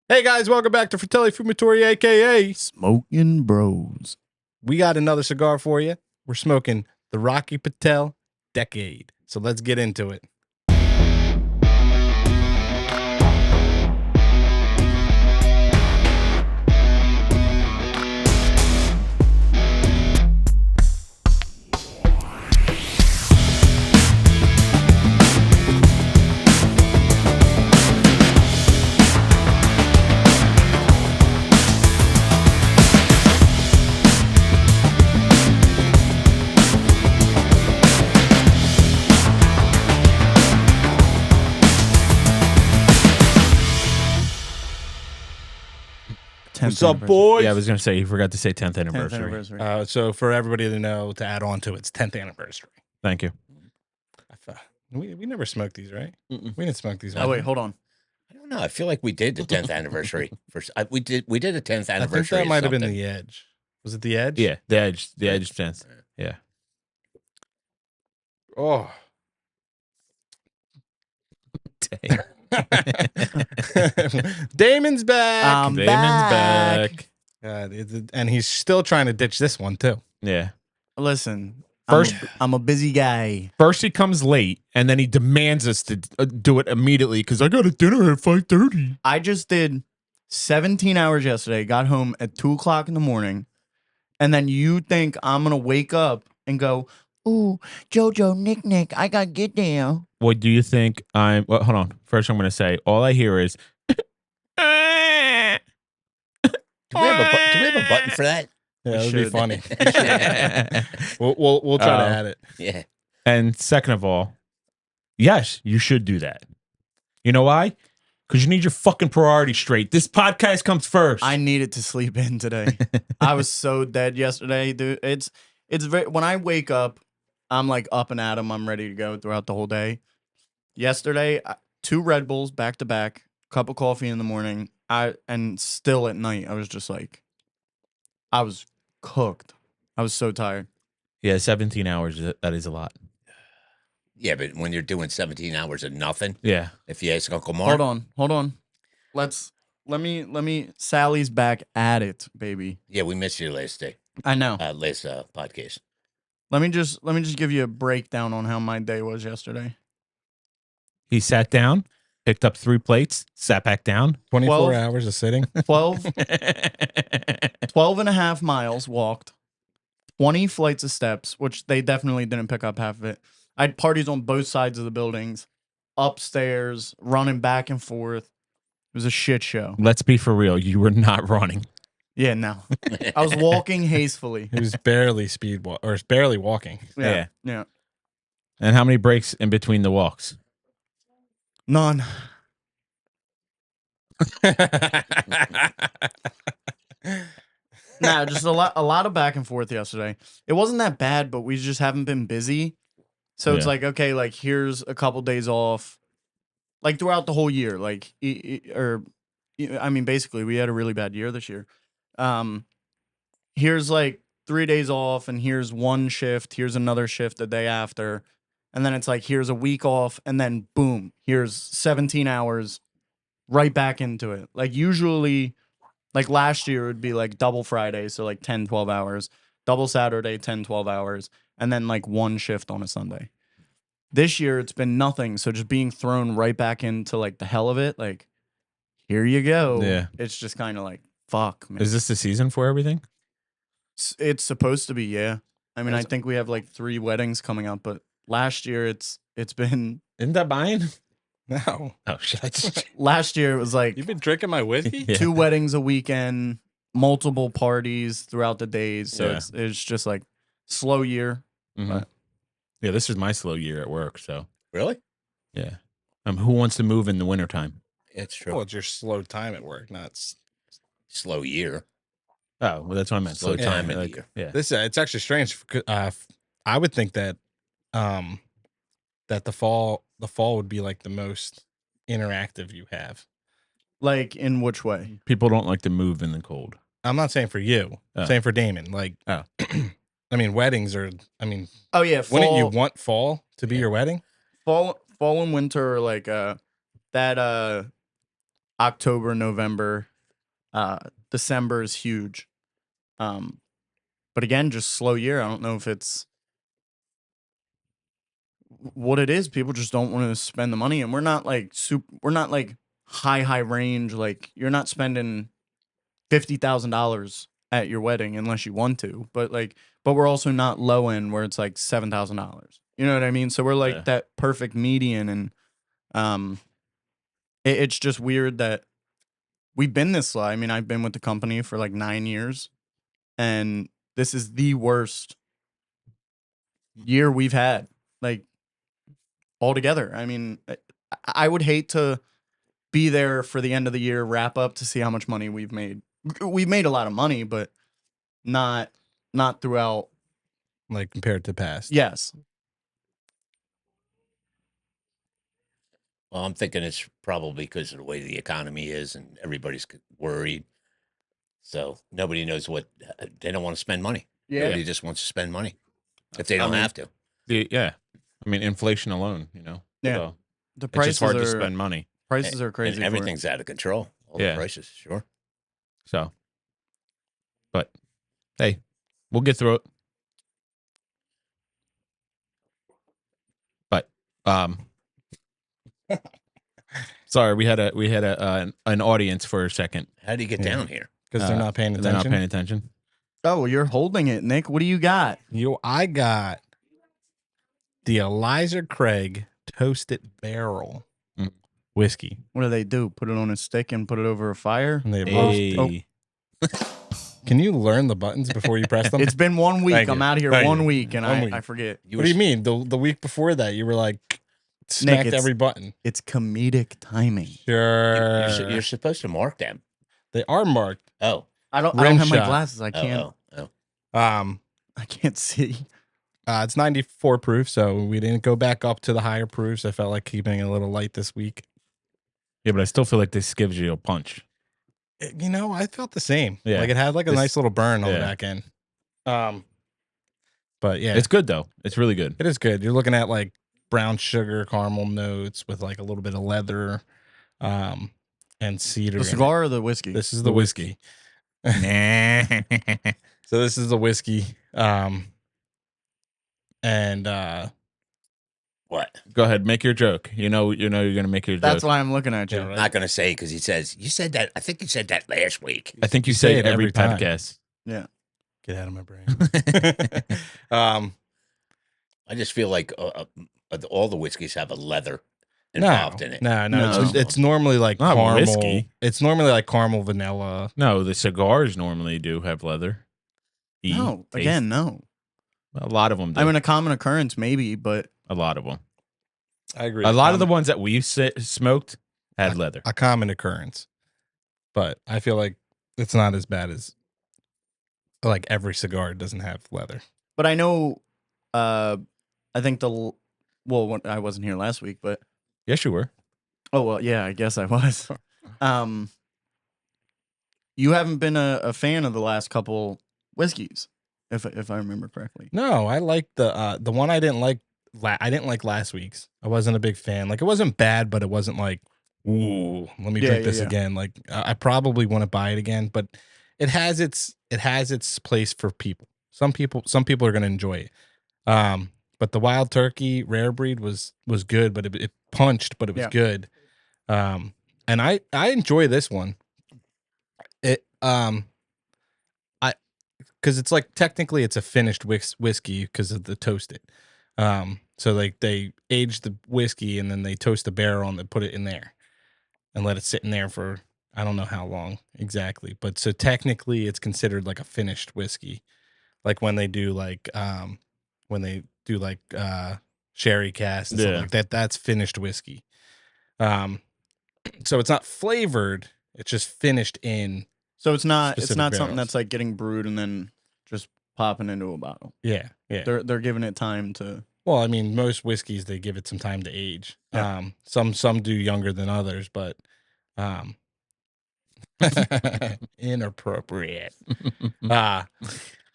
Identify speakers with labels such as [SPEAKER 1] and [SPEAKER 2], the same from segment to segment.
[SPEAKER 1] Hey guys, welcome back to Fratelli Fumatori, aka
[SPEAKER 2] Smoking Bros.
[SPEAKER 1] We got another cigar for you. We're smoking the Rocky Patel Decade. So let's get into it. What's up, boys?
[SPEAKER 3] Yeah, I was going to say, you forgot to say 10th
[SPEAKER 2] 10th
[SPEAKER 3] anniversary.
[SPEAKER 2] anniversary.
[SPEAKER 1] So for everybody to know, to add on to its 10th anniversary.
[SPEAKER 3] Thank you.
[SPEAKER 1] We never smoked these, right?
[SPEAKER 4] Mm-mm.
[SPEAKER 1] We didn't smoke these.
[SPEAKER 2] Oh, wait, hold on.
[SPEAKER 4] I don't know. I feel like we did the 10th anniversary. We did a 10th
[SPEAKER 1] I
[SPEAKER 4] anniversary.
[SPEAKER 1] think that might have been
[SPEAKER 4] something.
[SPEAKER 1] the Edge. Was it the Edge?
[SPEAKER 3] Yeah, the Edge 10th. Yeah.
[SPEAKER 1] Oh.
[SPEAKER 3] Dang.
[SPEAKER 1] Damon's back.
[SPEAKER 3] Damon's back.
[SPEAKER 1] God, and he's still trying to ditch this one too.
[SPEAKER 3] Yeah.
[SPEAKER 2] Listen,
[SPEAKER 3] First-
[SPEAKER 2] I'm a busy guy.
[SPEAKER 3] First he comes late, and then he demands us to do it immediately because I got a dinner at 5:30.
[SPEAKER 2] I just did 17 hours yesterday, got home at 2 o'clock in the morning, and then you think I'm going to wake up and go, ooh, Jojo, Nick, I got to get there.
[SPEAKER 3] What do you think I'm... Well, hold on. First I'm going to say, all I hear is...
[SPEAKER 4] Do we have a button for that?
[SPEAKER 1] Yeah, that would be
[SPEAKER 2] should.
[SPEAKER 1] funny. We'll try to add it.
[SPEAKER 4] Yeah.
[SPEAKER 3] And second of all, yes, you should do that. You know why? Because you need your fucking priorities straight. This podcast comes first.
[SPEAKER 2] I needed to sleep in today. I was so dead yesterday, dude. It's very, when I wake up, I'm like up and at 'em. I'm ready to go throughout the whole day. Yesterday, 2 Red Bulls back to back, cup of coffee in the morning. And still at night, I was just like, I was cooked. I was so tired.
[SPEAKER 3] Yeah, 17 hours, that is a lot.
[SPEAKER 4] Yeah, but when you're doing 17 hours of nothing,
[SPEAKER 3] Yeah.
[SPEAKER 4] if you ask Uncle Mark.
[SPEAKER 2] Hold on. Let me Sally's back at it, baby.
[SPEAKER 4] Yeah, we missed you last day.
[SPEAKER 2] I know.
[SPEAKER 4] Last podcast.
[SPEAKER 2] Let me just give you a breakdown on how my day was yesterday.
[SPEAKER 3] He sat down, picked up 3 plates, sat back down.
[SPEAKER 1] 24
[SPEAKER 2] 12.
[SPEAKER 1] hours of sitting.
[SPEAKER 2] 12 and a half miles walked, 20 flights of steps, which they definitely didn't pick up half of it. I had parties on both sides of the buildings, upstairs, running back and forth. It was a shit show.
[SPEAKER 3] Let's be for real. You were not running.
[SPEAKER 2] Yeah, no. I was walking hastily.
[SPEAKER 1] He was barely barely walking.
[SPEAKER 2] Yeah.
[SPEAKER 3] And how many breaks in between the walks?
[SPEAKER 2] None. Nah, just a lot of back and forth yesterday. It wasn't that bad, but we just haven't been busy. So it's
[SPEAKER 3] Yeah.
[SPEAKER 2] like, okay, like here's a couple days off, like throughout the whole year. Like, I mean, basically, we had a really bad year this year. Here's like 3 days off, and here's one shift. Here's another shift the day after, and then it's like here's a week off, and then boom, here's 17 hours, right back into it. Like usually. Like last year, it would be like double Friday, so like 10, 12 hours, double Saturday, 10, 12 hours, and then like one shift on a Sunday. This year, it's been nothing. So just being thrown right back into like the hell of it, like, here you go.
[SPEAKER 3] Yeah.
[SPEAKER 2] It's just kind of like, fuck, man.
[SPEAKER 3] Is this the season for everything?
[SPEAKER 2] It's supposed to be, yeah. I mean, I think we have like 3 weddings coming up, but last year, it's been...
[SPEAKER 3] Isn't that buying?
[SPEAKER 1] No.
[SPEAKER 3] Oh, shit.
[SPEAKER 2] Last year, it was like...
[SPEAKER 1] You've been drinking my whiskey?
[SPEAKER 3] Yeah.
[SPEAKER 2] 2 weddings a weekend, multiple parties throughout the days. So
[SPEAKER 3] Yeah.
[SPEAKER 2] it's just like slow year.
[SPEAKER 3] Mhm. Yeah, this is my slow year at work, so
[SPEAKER 4] Really?
[SPEAKER 3] yeah. Who wants to move in the wintertime?
[SPEAKER 4] It's true.
[SPEAKER 1] Well, it's your slow time at work, not
[SPEAKER 4] Slow year.
[SPEAKER 3] Oh, well, that's what I meant.
[SPEAKER 4] Slow time in the
[SPEAKER 3] like,
[SPEAKER 4] year.
[SPEAKER 3] yeah.
[SPEAKER 1] this. It's actually strange. I would think that, that the fall would be like the most interactive you have.
[SPEAKER 2] Like, in which way?
[SPEAKER 3] People don't like to move in the cold.
[SPEAKER 1] I'm not saying for you. I'm
[SPEAKER 3] Oh.
[SPEAKER 1] saying for Damon. Like,
[SPEAKER 3] Oh.
[SPEAKER 1] I mean, weddings are. I mean,
[SPEAKER 2] Oh, yeah.
[SPEAKER 1] wouldn't you
[SPEAKER 2] Fall,
[SPEAKER 1] want fall to be your wedding?
[SPEAKER 2] fall and winter are like that October, November, December is huge. But again, just slow year. I don't know if it's what it is. People just don't want to spend the money, and we're not like we're not like high range. Like you're not spending $50,000 at your wedding unless you want to. But we're also not low end where it's like $7,000. You know what I mean? So we're like that perfect median, and it's just weird that we've been this slow. I mean, I've been with the company for like 9 years, and this is the worst year we've had, like, altogether. I mean, I would hate to be there for the end of the year wrap up to see how much money we've made. We've made a lot of money, but not throughout.
[SPEAKER 1] Like compared to past.
[SPEAKER 2] Yes.
[SPEAKER 4] Well, I'm thinking it's probably because of the way the economy is and everybody's worried. So nobody knows what they don't want to spend money.
[SPEAKER 2] Yeah.
[SPEAKER 4] Nobody just wants to spend money if they don't have to.
[SPEAKER 3] Yeah. I mean, inflation alone, you know.
[SPEAKER 2] Yeah.
[SPEAKER 3] So
[SPEAKER 2] The
[SPEAKER 3] it's
[SPEAKER 2] prices
[SPEAKER 3] just hard
[SPEAKER 2] are
[SPEAKER 3] to spend money.
[SPEAKER 2] prices are crazy.
[SPEAKER 4] And everything's out of control. All
[SPEAKER 3] Yeah.
[SPEAKER 4] the prices, sure.
[SPEAKER 3] So, but hey, we'll get through it. But sorry, we had an audience for a second.
[SPEAKER 4] How do you get
[SPEAKER 1] Yeah.
[SPEAKER 4] down here?
[SPEAKER 1] Because they're not paying attention.
[SPEAKER 3] They're not paying attention.
[SPEAKER 2] Oh, you're holding it, Nick. What do you got?
[SPEAKER 1] I got the Eliza Craig Toasted Barrel
[SPEAKER 3] Mm.
[SPEAKER 1] whiskey.
[SPEAKER 2] What do they do? Put it on a stick and put it over a fire?
[SPEAKER 1] And they
[SPEAKER 3] Hey.
[SPEAKER 1] roast. Can you learn the buttons before you press them?
[SPEAKER 2] It's been 1 week.
[SPEAKER 1] Thank
[SPEAKER 2] I'm
[SPEAKER 1] you.
[SPEAKER 2] out here
[SPEAKER 1] Thank
[SPEAKER 2] 1
[SPEAKER 1] you.
[SPEAKER 2] week, and
[SPEAKER 1] 1 week.
[SPEAKER 2] I forget.
[SPEAKER 4] You
[SPEAKER 1] What do you mean? The week before that, you were like smacked
[SPEAKER 2] it's-
[SPEAKER 1] every button.
[SPEAKER 2] It's comedic timing.
[SPEAKER 1] Sure.
[SPEAKER 4] You're supposed to mark them.
[SPEAKER 1] They are marked.
[SPEAKER 4] Oh.
[SPEAKER 2] I don't
[SPEAKER 1] Rim
[SPEAKER 2] have my
[SPEAKER 1] shot.
[SPEAKER 2] glasses. I can't.
[SPEAKER 4] Oh.
[SPEAKER 2] I can't see.
[SPEAKER 1] It's 94 proof, so we didn't go back up to the higher proofs. I felt like keeping it a little light this week.
[SPEAKER 3] Yeah, but I still feel like this gives you a punch.
[SPEAKER 1] You know, I felt the same.
[SPEAKER 3] Yeah.
[SPEAKER 1] Like it had like a
[SPEAKER 3] This-
[SPEAKER 1] nice little burn on the
[SPEAKER 3] yeah.
[SPEAKER 1] back end. But yeah,
[SPEAKER 3] It's good though. It's really good.
[SPEAKER 1] it is good. You're looking at like brown sugar caramel notes with like a little bit of leather, and cedar.
[SPEAKER 2] The
[SPEAKER 1] in it.
[SPEAKER 2] cigar or the whiskey?
[SPEAKER 1] This is the whiskey.
[SPEAKER 3] Nah.
[SPEAKER 1] So this is the whiskey. And
[SPEAKER 4] What?
[SPEAKER 3] Go ahead, make your joke. You know you're gonna make your joke.
[SPEAKER 2] That's why I'm looking at you.
[SPEAKER 1] Yeah,
[SPEAKER 4] I'm
[SPEAKER 1] right.
[SPEAKER 4] not going to say because he says, you said that. I think you said that last week.
[SPEAKER 3] I think you
[SPEAKER 1] say
[SPEAKER 3] say
[SPEAKER 1] it
[SPEAKER 3] it every
[SPEAKER 1] every time.
[SPEAKER 3] podcast.
[SPEAKER 2] Yeah.
[SPEAKER 1] get out of my brain.
[SPEAKER 4] I just feel like all the whiskeys have a leather
[SPEAKER 1] No,
[SPEAKER 4] involved in it.
[SPEAKER 1] no.
[SPEAKER 2] No.
[SPEAKER 1] It's normally like
[SPEAKER 3] Not
[SPEAKER 1] caramel.
[SPEAKER 3] whiskey.
[SPEAKER 1] It's normally like caramel vanilla.
[SPEAKER 3] No, the cigars normally do have leather.
[SPEAKER 2] No,
[SPEAKER 3] Taste.
[SPEAKER 2] again, no.
[SPEAKER 3] A lot of them do.
[SPEAKER 2] I mean, a common occurrence, maybe, but
[SPEAKER 3] a lot of them.
[SPEAKER 1] I agree.
[SPEAKER 3] A lot of the ones that we've smoked had leather.
[SPEAKER 1] a common occurrence, but I feel like it's not as bad as like every cigar doesn't have leather.
[SPEAKER 2] I know. I think I wasn't here last week, but
[SPEAKER 3] Yes, you were.
[SPEAKER 2] oh well, yeah, I guess I was. You haven't been a fan of the last couple whiskeys, if I remember correctly.
[SPEAKER 1] No, I like the one I didn't like. I didn't like last week's. I wasn't a big fan. Like it wasn't bad, but it wasn't like, ooh, let me drink this again. Like I probably want to buy it again, but it has its place for people. Some people are gonna enjoy it. But the Wild Turkey Rare Breed was good, but it punched, but it was good. And I enjoy this one. It because it's like technically it's a finished whiskey because of the toasted. So like they age the whiskey and then they toast the barrel and they put it in there and let it sit in there for I don't know how long exactly, but so technically it's considered like a finished whiskey, like when they do like sherry cast and stuff like that. That's finished whiskey. So it's not flavored; it's just finished in.
[SPEAKER 2] So it's not
[SPEAKER 1] Specific
[SPEAKER 2] something
[SPEAKER 1] barrels.
[SPEAKER 2] that's like getting brewed and then just popping into a bottle.
[SPEAKER 1] Yeah.
[SPEAKER 2] They're giving it time to.
[SPEAKER 1] Well, I mean, most whiskeys they give it some time to age.
[SPEAKER 2] Yeah.
[SPEAKER 1] Some do younger than others, but inappropriate.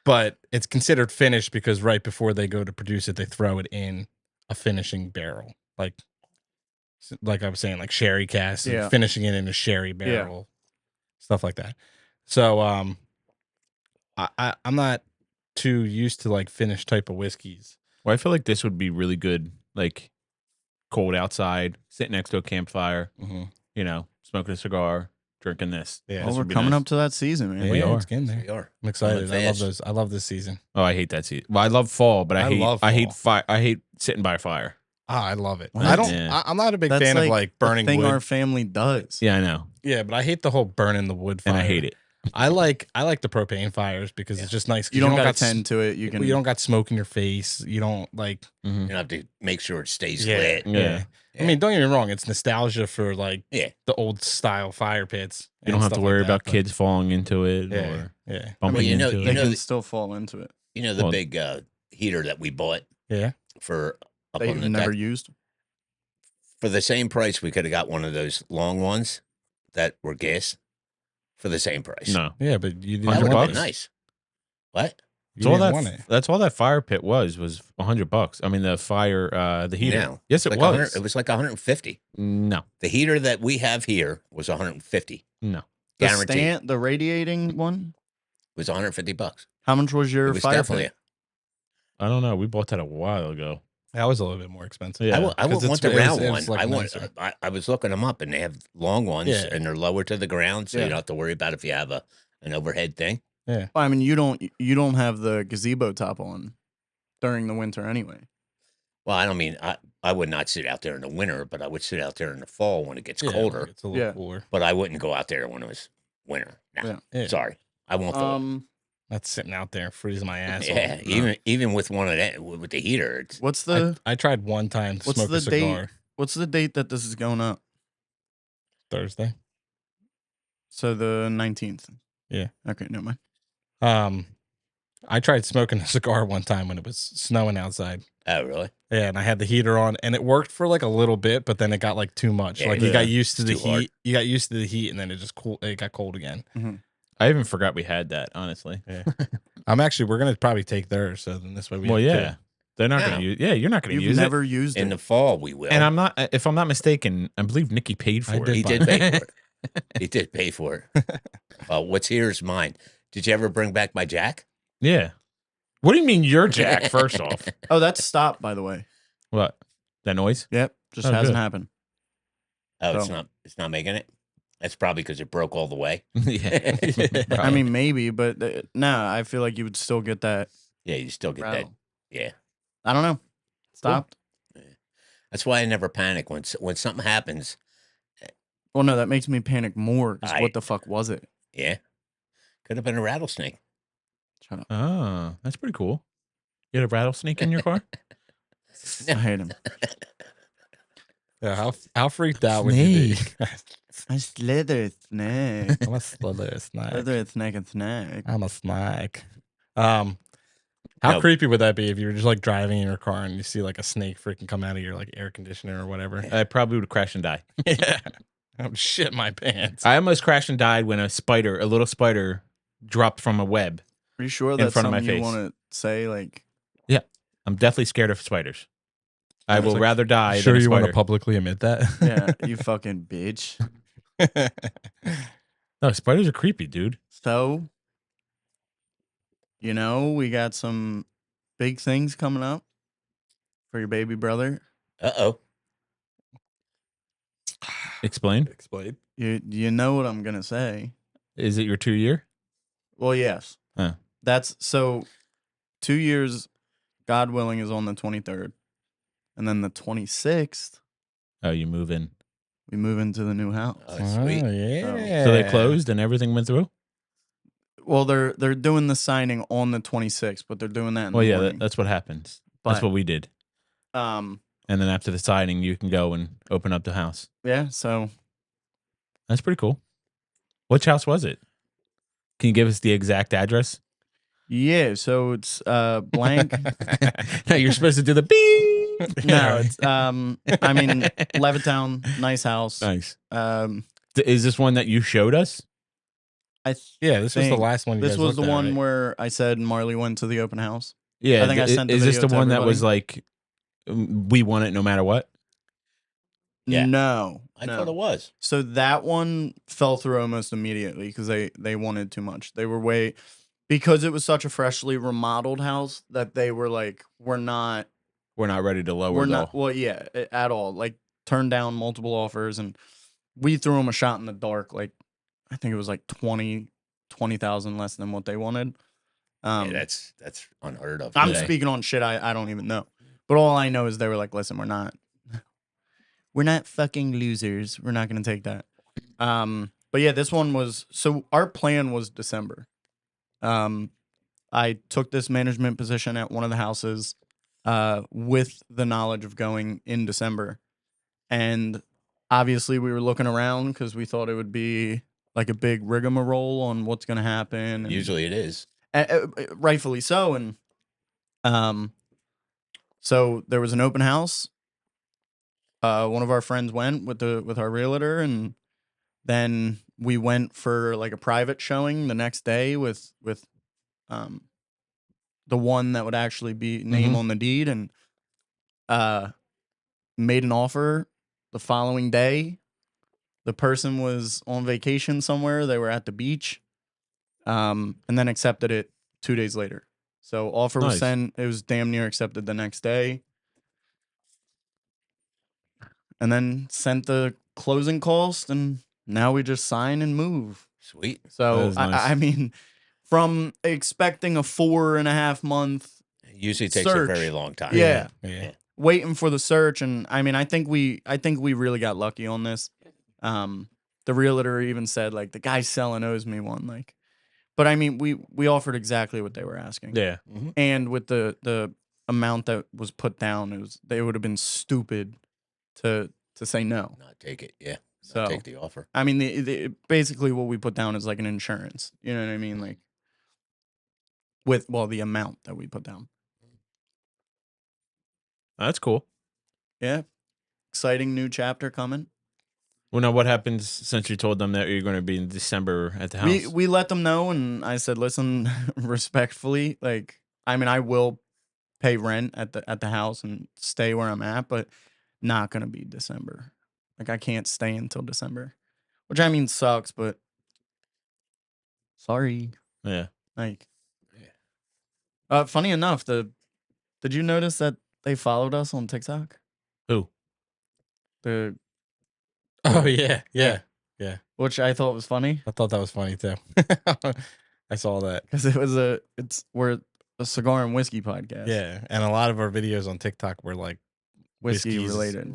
[SPEAKER 1] But it's considered finished because right before they go to produce it, they throw it in a finishing barrel. Like like I was saying, like sherry cask,
[SPEAKER 2] Yeah.
[SPEAKER 1] finishing it in a sherry barrel, stuff like that. So I'm not too used to like finished type of whiskeys.
[SPEAKER 3] Well, I feel like this would be really good, like cold outside, sitting next to a campfire, you know, smoking a cigar, drinking this.
[SPEAKER 1] Yeah,
[SPEAKER 2] Well, we're coming up to that season, man.
[SPEAKER 1] Yeah,
[SPEAKER 3] We are.
[SPEAKER 1] it's getting there.
[SPEAKER 4] We are.
[SPEAKER 1] I'm excited.
[SPEAKER 4] Coming
[SPEAKER 1] I love
[SPEAKER 4] fast.
[SPEAKER 1] those. I love this season.
[SPEAKER 3] Oh, I hate that season. Well, I love fall, but I hate fire. I hate sitting by a fire.
[SPEAKER 1] Ah, I love it.
[SPEAKER 2] What?
[SPEAKER 1] I don't.
[SPEAKER 3] Yeah.
[SPEAKER 1] I'm not a big
[SPEAKER 2] That's
[SPEAKER 1] fan of like burning
[SPEAKER 2] the thing
[SPEAKER 1] wood.
[SPEAKER 2] our family does.
[SPEAKER 3] Yeah, I know,
[SPEAKER 1] Yeah, but I hate the whole burning the wood fire.
[SPEAKER 3] and I hate it.
[SPEAKER 1] I like the propane fires because it's just nice. 'Cause
[SPEAKER 2] You don't got
[SPEAKER 1] got
[SPEAKER 2] to tend to it. You can.
[SPEAKER 1] You don't got smoke in your face. You don't like.
[SPEAKER 3] Mhm.
[SPEAKER 4] You have to make sure it stays
[SPEAKER 1] Yeah,
[SPEAKER 4] lit.
[SPEAKER 3] Yeah.
[SPEAKER 1] I mean, don't get me wrong. It's nostalgia for like
[SPEAKER 4] Yeah.
[SPEAKER 1] the old style fire pits.
[SPEAKER 3] You don't
[SPEAKER 1] and
[SPEAKER 3] have to
[SPEAKER 1] stuff
[SPEAKER 3] worry
[SPEAKER 1] like that,
[SPEAKER 3] about
[SPEAKER 1] but-
[SPEAKER 3] kids falling into it
[SPEAKER 1] Yeah,
[SPEAKER 3] or
[SPEAKER 1] yeah,
[SPEAKER 3] bumping
[SPEAKER 4] you know-
[SPEAKER 3] into
[SPEAKER 4] you
[SPEAKER 2] They
[SPEAKER 3] it.
[SPEAKER 4] know-
[SPEAKER 2] can
[SPEAKER 4] the-
[SPEAKER 2] still fall into it.
[SPEAKER 4] You know the
[SPEAKER 3] Well-
[SPEAKER 4] big heater that we bought
[SPEAKER 1] yeah.
[SPEAKER 4] for up
[SPEAKER 2] That
[SPEAKER 4] on
[SPEAKER 2] you've
[SPEAKER 4] the
[SPEAKER 2] never
[SPEAKER 4] deck?
[SPEAKER 2] used.
[SPEAKER 4] For the same price, we could have got one of those long ones that were gas for the same price.
[SPEAKER 3] No,
[SPEAKER 1] Yeah, but you didn't
[SPEAKER 4] that
[SPEAKER 3] 100
[SPEAKER 4] would have
[SPEAKER 1] want
[SPEAKER 4] been
[SPEAKER 3] bucks?
[SPEAKER 1] it.
[SPEAKER 4] nice. What?
[SPEAKER 1] You
[SPEAKER 3] that's all
[SPEAKER 1] didn't want
[SPEAKER 3] that.
[SPEAKER 1] it.
[SPEAKER 3] That's all that fire pit was $100. I mean, the fire, the heater.
[SPEAKER 4] No.
[SPEAKER 3] Yes, it
[SPEAKER 4] Like
[SPEAKER 3] was.
[SPEAKER 4] 100 It was like 150.
[SPEAKER 3] No,
[SPEAKER 4] The heater that we have here was 150.
[SPEAKER 3] no.
[SPEAKER 2] The
[SPEAKER 4] Guaranteed.
[SPEAKER 2] the radiating one.
[SPEAKER 4] It was 150 bucks.
[SPEAKER 2] How much was your
[SPEAKER 4] It was
[SPEAKER 2] fire
[SPEAKER 4] definitely.
[SPEAKER 2] pit?
[SPEAKER 3] I don't know. We bought that a while ago.
[SPEAKER 1] That was a little bit more expensive.
[SPEAKER 3] Yeah.
[SPEAKER 4] I
[SPEAKER 1] 'Cause
[SPEAKER 4] would want the
[SPEAKER 1] it was-
[SPEAKER 4] round
[SPEAKER 1] it was,
[SPEAKER 4] one.
[SPEAKER 1] like,
[SPEAKER 4] I want.
[SPEAKER 1] nicer.
[SPEAKER 4] I was looking them up, and they have long ones,
[SPEAKER 1] Yeah.
[SPEAKER 4] and they're lower to the ground, so you
[SPEAKER 2] Yeah.
[SPEAKER 4] don't have to worry about if you have an overhead thing.
[SPEAKER 1] Yeah.
[SPEAKER 2] Well, I mean, you don't have the gazebo top on during the winter anyway.
[SPEAKER 4] Well, I don't mean I would not sit out there in the winter, but I would sit out there in the fall when it gets
[SPEAKER 1] Yeah,
[SPEAKER 4] colder.
[SPEAKER 1] like, it's a little
[SPEAKER 2] Yeah.
[SPEAKER 1] cooler.
[SPEAKER 4] But I wouldn't go out there when it was winter. No,
[SPEAKER 2] Yeah.
[SPEAKER 1] Yeah.
[SPEAKER 4] sorry, I won't. Fall.
[SPEAKER 1] That's sitting out there freezing my ass
[SPEAKER 4] Yeah,
[SPEAKER 1] off.
[SPEAKER 4] even with one of that with the heater, it's
[SPEAKER 2] What's the
[SPEAKER 1] I tried one time to
[SPEAKER 2] what's
[SPEAKER 1] smoke
[SPEAKER 2] the
[SPEAKER 1] a cigar
[SPEAKER 2] date? What's the date that this is going up?
[SPEAKER 1] Thursday.
[SPEAKER 2] So the 19th.
[SPEAKER 1] Yeah.
[SPEAKER 2] Okay, never mind.
[SPEAKER 1] I tried smoking a cigar one time when it was snowing outside.
[SPEAKER 4] oh really?
[SPEAKER 1] Yeah, and I had the heater on, and it worked for like a little bit, but then it got like too much.
[SPEAKER 4] Yeah,
[SPEAKER 1] like you
[SPEAKER 3] yeah.
[SPEAKER 1] got used to the
[SPEAKER 4] It's too hard.
[SPEAKER 1] heat. You got used to the heat, and then it just cool. It got cold again.
[SPEAKER 3] I even forgot we had that, honestly.
[SPEAKER 1] We're gonna probably take theirs, so then this way we.
[SPEAKER 3] Well,
[SPEAKER 1] have
[SPEAKER 3] yeah.
[SPEAKER 1] two.
[SPEAKER 3] They're not
[SPEAKER 4] Yeah.
[SPEAKER 3] going to use Yeah, you're not going to
[SPEAKER 2] You've
[SPEAKER 3] use
[SPEAKER 2] never used
[SPEAKER 4] In
[SPEAKER 2] it.
[SPEAKER 4] the fall, we will.
[SPEAKER 3] it. And I'm not, if I'm not mistaken, I believe Nikki paid for
[SPEAKER 1] I
[SPEAKER 3] it.
[SPEAKER 1] did
[SPEAKER 4] he
[SPEAKER 1] buy
[SPEAKER 4] did
[SPEAKER 1] it.
[SPEAKER 4] pay for it. He did pay for it. What's here is mine. Did you ever bring back my jack?
[SPEAKER 3] Yeah. What do you mean your jack, first off?
[SPEAKER 2] Oh, that's stopped, by the way.
[SPEAKER 3] What? That noise?
[SPEAKER 2] Yep, just
[SPEAKER 3] Oh,
[SPEAKER 2] hasn't
[SPEAKER 3] good.
[SPEAKER 2] happened.
[SPEAKER 4] Oh, it's
[SPEAKER 2] So-
[SPEAKER 4] not. It's not making it. That's probably because it broke all the way.
[SPEAKER 3] Yeah.
[SPEAKER 2] I mean, maybe, but no, I feel like you would still get that
[SPEAKER 4] Yeah, you still get that.
[SPEAKER 2] rattle.
[SPEAKER 4] Yeah,
[SPEAKER 2] I don't know. Stopped.
[SPEAKER 4] that's why I never panic when something happens.
[SPEAKER 2] Well, no, that makes me panic more. 'Cause
[SPEAKER 4] I-
[SPEAKER 2] what the fuck was it?
[SPEAKER 4] Yeah, could have been a rattlesnake.
[SPEAKER 2] Shut up.
[SPEAKER 3] Oh, that's pretty cool. You had a rattlesnake in your car?
[SPEAKER 2] I hate him.
[SPEAKER 1] Yeah, how freaked out would you be?
[SPEAKER 2] I slither snake.
[SPEAKER 1] I'm a slither snake.
[SPEAKER 2] Slither snake and snake.
[SPEAKER 1] I'm a snake. How
[SPEAKER 4] No.
[SPEAKER 1] creepy would that be if you were just like driving in your car and you see like a snake freaking come out of your like air conditioner or whatever?
[SPEAKER 3] I probably would crash and die.
[SPEAKER 1] Yeah. I'm shit my pants.
[SPEAKER 3] I almost crashed and died when a little spider, dropped from a web.
[SPEAKER 2] Are you sure that's
[SPEAKER 3] front of my
[SPEAKER 2] something you
[SPEAKER 3] face.
[SPEAKER 2] want to say? Like,
[SPEAKER 3] I'm definitely scared of spiders. I
[SPEAKER 1] It's
[SPEAKER 3] will
[SPEAKER 1] like,
[SPEAKER 3] rather die
[SPEAKER 1] sure
[SPEAKER 3] than a
[SPEAKER 1] you want to
[SPEAKER 3] spider.
[SPEAKER 1] publicly admit that?
[SPEAKER 2] yeah, you fucking bitch.
[SPEAKER 3] No, spiders are creepy, dude.
[SPEAKER 2] So, we got some big things coming up for your baby brother.
[SPEAKER 4] Uh-oh.
[SPEAKER 3] Explain.
[SPEAKER 1] Explain.
[SPEAKER 2] You know what I'm gonna say?
[SPEAKER 3] Is it your 2-year?
[SPEAKER 2] Well, yes.
[SPEAKER 3] Huh.
[SPEAKER 2] That's so. 2 years, God willing, is on the 23rd, and then the 26th
[SPEAKER 3] Oh, you move in.
[SPEAKER 2] we move into the new house.
[SPEAKER 4] Oh, sweet.
[SPEAKER 1] Yeah.
[SPEAKER 3] So they closed and everything went through?
[SPEAKER 2] Well, they're doing the signing on the 26th, but they're doing that in
[SPEAKER 3] Well,
[SPEAKER 2] the
[SPEAKER 3] yeah,
[SPEAKER 2] morning.
[SPEAKER 3] that's what happens.
[SPEAKER 2] But,
[SPEAKER 3] That's what we did.
[SPEAKER 2] And
[SPEAKER 3] And then after the signing, you can go and open up the house.
[SPEAKER 2] yeah, so
[SPEAKER 3] That's pretty cool. Which house was it? Can you give us the exact address?
[SPEAKER 2] yeah, so it's blank.
[SPEAKER 3] No, you're supposed to do the beep.
[SPEAKER 2] No, it's I mean Levittown, nice house.
[SPEAKER 3] Nice.
[SPEAKER 2] Um,
[SPEAKER 3] Is this one that you showed us?
[SPEAKER 1] Yeah, this was the
[SPEAKER 2] think
[SPEAKER 1] last one. You
[SPEAKER 2] this
[SPEAKER 1] guys
[SPEAKER 2] was the
[SPEAKER 1] looked at,
[SPEAKER 2] one
[SPEAKER 1] right?
[SPEAKER 2] where I said Marley went to the open house.
[SPEAKER 3] Yeah.
[SPEAKER 2] I think I sent the
[SPEAKER 3] Is this the
[SPEAKER 2] video to
[SPEAKER 3] one that was
[SPEAKER 2] everybody.
[SPEAKER 3] like, we want it no matter what?
[SPEAKER 4] Yeah.
[SPEAKER 2] No.
[SPEAKER 4] I thought it was.
[SPEAKER 2] So that one fell through almost immediately because they wanted too much. They were because it was such a freshly remodeled house that they were like, we're not
[SPEAKER 3] ready to lower.
[SPEAKER 2] We're not. Well, yeah, at all. Like turned down multiple offers, and we threw them a shot in the dark. Like I think it was like 20,000 less than what they wanted.
[SPEAKER 4] Yeah, that's unheard of.
[SPEAKER 2] I'm
[SPEAKER 4] today.
[SPEAKER 2] speaking on shit I don't even know. But all I know is they were like, listen, we're not fucking losers. We're not gonna take that. But yeah, this one was so our plan was December. I took this management position at one of the houses with the knowledge of going in December. And obviously we were looking around because we thought it would be like a big rigmarole on what's going to happen. And,
[SPEAKER 4] Usually it is.
[SPEAKER 2] rightfully so. And so there was an open house. One of our friends went with our realtor, and then we went for like a private showing the next day with the one that would actually be name on the deed, and made an offer the following day. The person was on vacation somewhere. They were at the beach, and then accepted it 2 days later. So offer was sent. It was damn near accepted the next day. And then sent the closing cost, and now we just sign and move.
[SPEAKER 4] Sweet.
[SPEAKER 2] So, I mean, from expecting a 4.5 month
[SPEAKER 4] it usually takes
[SPEAKER 2] search,
[SPEAKER 4] a very long time.
[SPEAKER 2] Yeah.
[SPEAKER 1] Waiting
[SPEAKER 2] for the search, and I mean, I think we really got lucky on this. The realtor even said like the guy selling owes me one, like, but I mean, we offered exactly what they were asking.
[SPEAKER 3] Yeah.
[SPEAKER 2] And with the amount that was put down, they would have been stupid to say no.
[SPEAKER 4] Not take it. Yeah.
[SPEAKER 2] So
[SPEAKER 4] take the offer.
[SPEAKER 2] I mean, basically what we put down is like an insurance. You know what I mean? Like the amount that we put down.
[SPEAKER 3] That's cool.
[SPEAKER 2] Yeah. Exciting new chapter coming.
[SPEAKER 3] Well, now what happens since you told them that you're going to be in December at the house?
[SPEAKER 2] We let them know, and I said, listen, respectfully, like, I mean, I will pay rent at the house and stay where I'm at, but not going to be December. Like, I can't stay until December, which I mean sucks, but sorry.
[SPEAKER 3] Yeah.
[SPEAKER 2] Like, funny enough, did you notice that they followed us on TikTok?
[SPEAKER 3] Who?
[SPEAKER 1] Oh yeah.
[SPEAKER 2] Which I thought was funny.
[SPEAKER 1] I thought that was funny too. I saw that
[SPEAKER 2] because we're a cigar and whiskey podcast.
[SPEAKER 1] Yeah, and a lot of our videos on TikTok were like
[SPEAKER 2] whiskey related.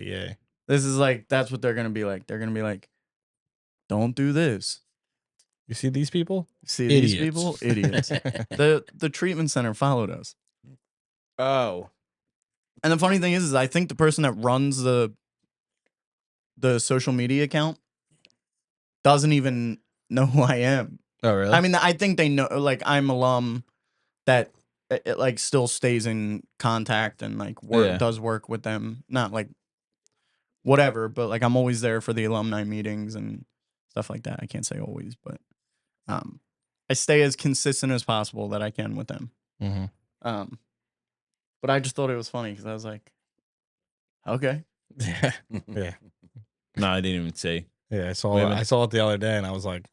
[SPEAKER 1] Yeah.
[SPEAKER 2] This is like that's what they're gonna be like. They're gonna be like, don't do this.
[SPEAKER 1] You see these people?
[SPEAKER 2] These people? Idiots. The treatment center followed us.
[SPEAKER 1] Oh.
[SPEAKER 2] And the funny thing is I think the person that runs the social media account doesn't even know who I am.
[SPEAKER 3] Oh, really?
[SPEAKER 2] I mean, I think they know, like, I'm alum that it like still stays in contact and like does work with them. Not like whatever, but like I'm always there for the alumni meetings and stuff like that. I can't say always, but I stay as consistent as possible that I can with them.
[SPEAKER 1] Mm-hmm.
[SPEAKER 2] But I just thought it was funny because I was like, okay.
[SPEAKER 1] Yeah.
[SPEAKER 3] No, I didn't even say.
[SPEAKER 1] Yeah, I saw it the other day, and I was like,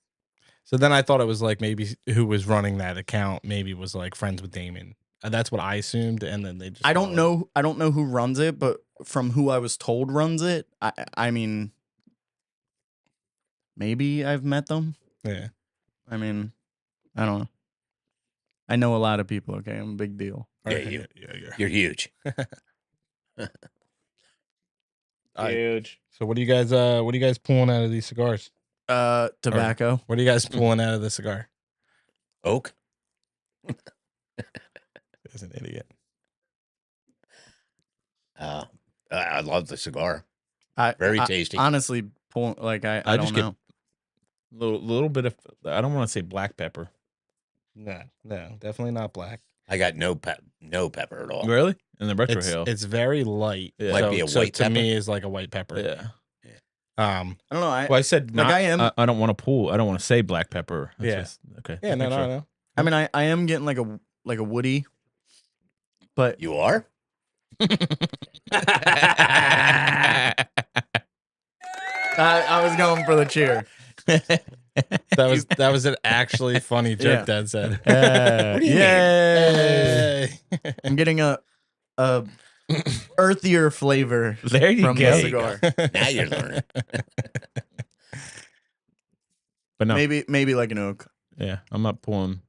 [SPEAKER 1] so then I thought it was like maybe who was running that account maybe was like friends with Daymon. That's what I assumed, and then they just.
[SPEAKER 2] I don't know who runs it, but from who I was told runs it, I mean, maybe I've met them.
[SPEAKER 1] Yeah.
[SPEAKER 2] I mean, I don't know. I know a lot of people. Okay, I'm a big deal.
[SPEAKER 4] Yeah, you're huge.
[SPEAKER 3] Huge.
[SPEAKER 1] So what are you guys pulling out of these cigars?
[SPEAKER 2] Tobacco.
[SPEAKER 1] What are you guys pulling out of the cigar?
[SPEAKER 4] Oak.
[SPEAKER 1] He's an idiot.
[SPEAKER 4] I love the cigar.
[SPEAKER 2] Very
[SPEAKER 4] tasty.
[SPEAKER 2] Honestly, I don't know.
[SPEAKER 3] Little bit of, I don't want to say black pepper.
[SPEAKER 1] No, definitely not black.
[SPEAKER 4] I got no pepper at all.
[SPEAKER 3] Really? In the retrohale.
[SPEAKER 1] It's very light.
[SPEAKER 3] Yeah.
[SPEAKER 4] Might be a white
[SPEAKER 1] to
[SPEAKER 4] pepper.
[SPEAKER 1] me is like a white pepper.
[SPEAKER 3] Yeah.
[SPEAKER 2] I don't know.
[SPEAKER 3] I said not,
[SPEAKER 2] I am.
[SPEAKER 3] I don't want to pull. I don't want to say black pepper. Okay.
[SPEAKER 1] Yeah. No.
[SPEAKER 2] I mean, I am getting like a woody, but
[SPEAKER 4] You are?
[SPEAKER 2] I was going for the cheer.
[SPEAKER 1] That was an actually funny joke
[SPEAKER 2] Yeah.
[SPEAKER 1] Dad said.
[SPEAKER 4] What do you mean?
[SPEAKER 1] Yay.
[SPEAKER 2] I'm getting a earthier flavor
[SPEAKER 3] There you
[SPEAKER 2] from
[SPEAKER 3] go.
[SPEAKER 2] the
[SPEAKER 4] There you go.
[SPEAKER 2] cigar.
[SPEAKER 4] Now you're learning.
[SPEAKER 3] But no,
[SPEAKER 2] Maybe like an oak.
[SPEAKER 3] yeah, I'm not pulling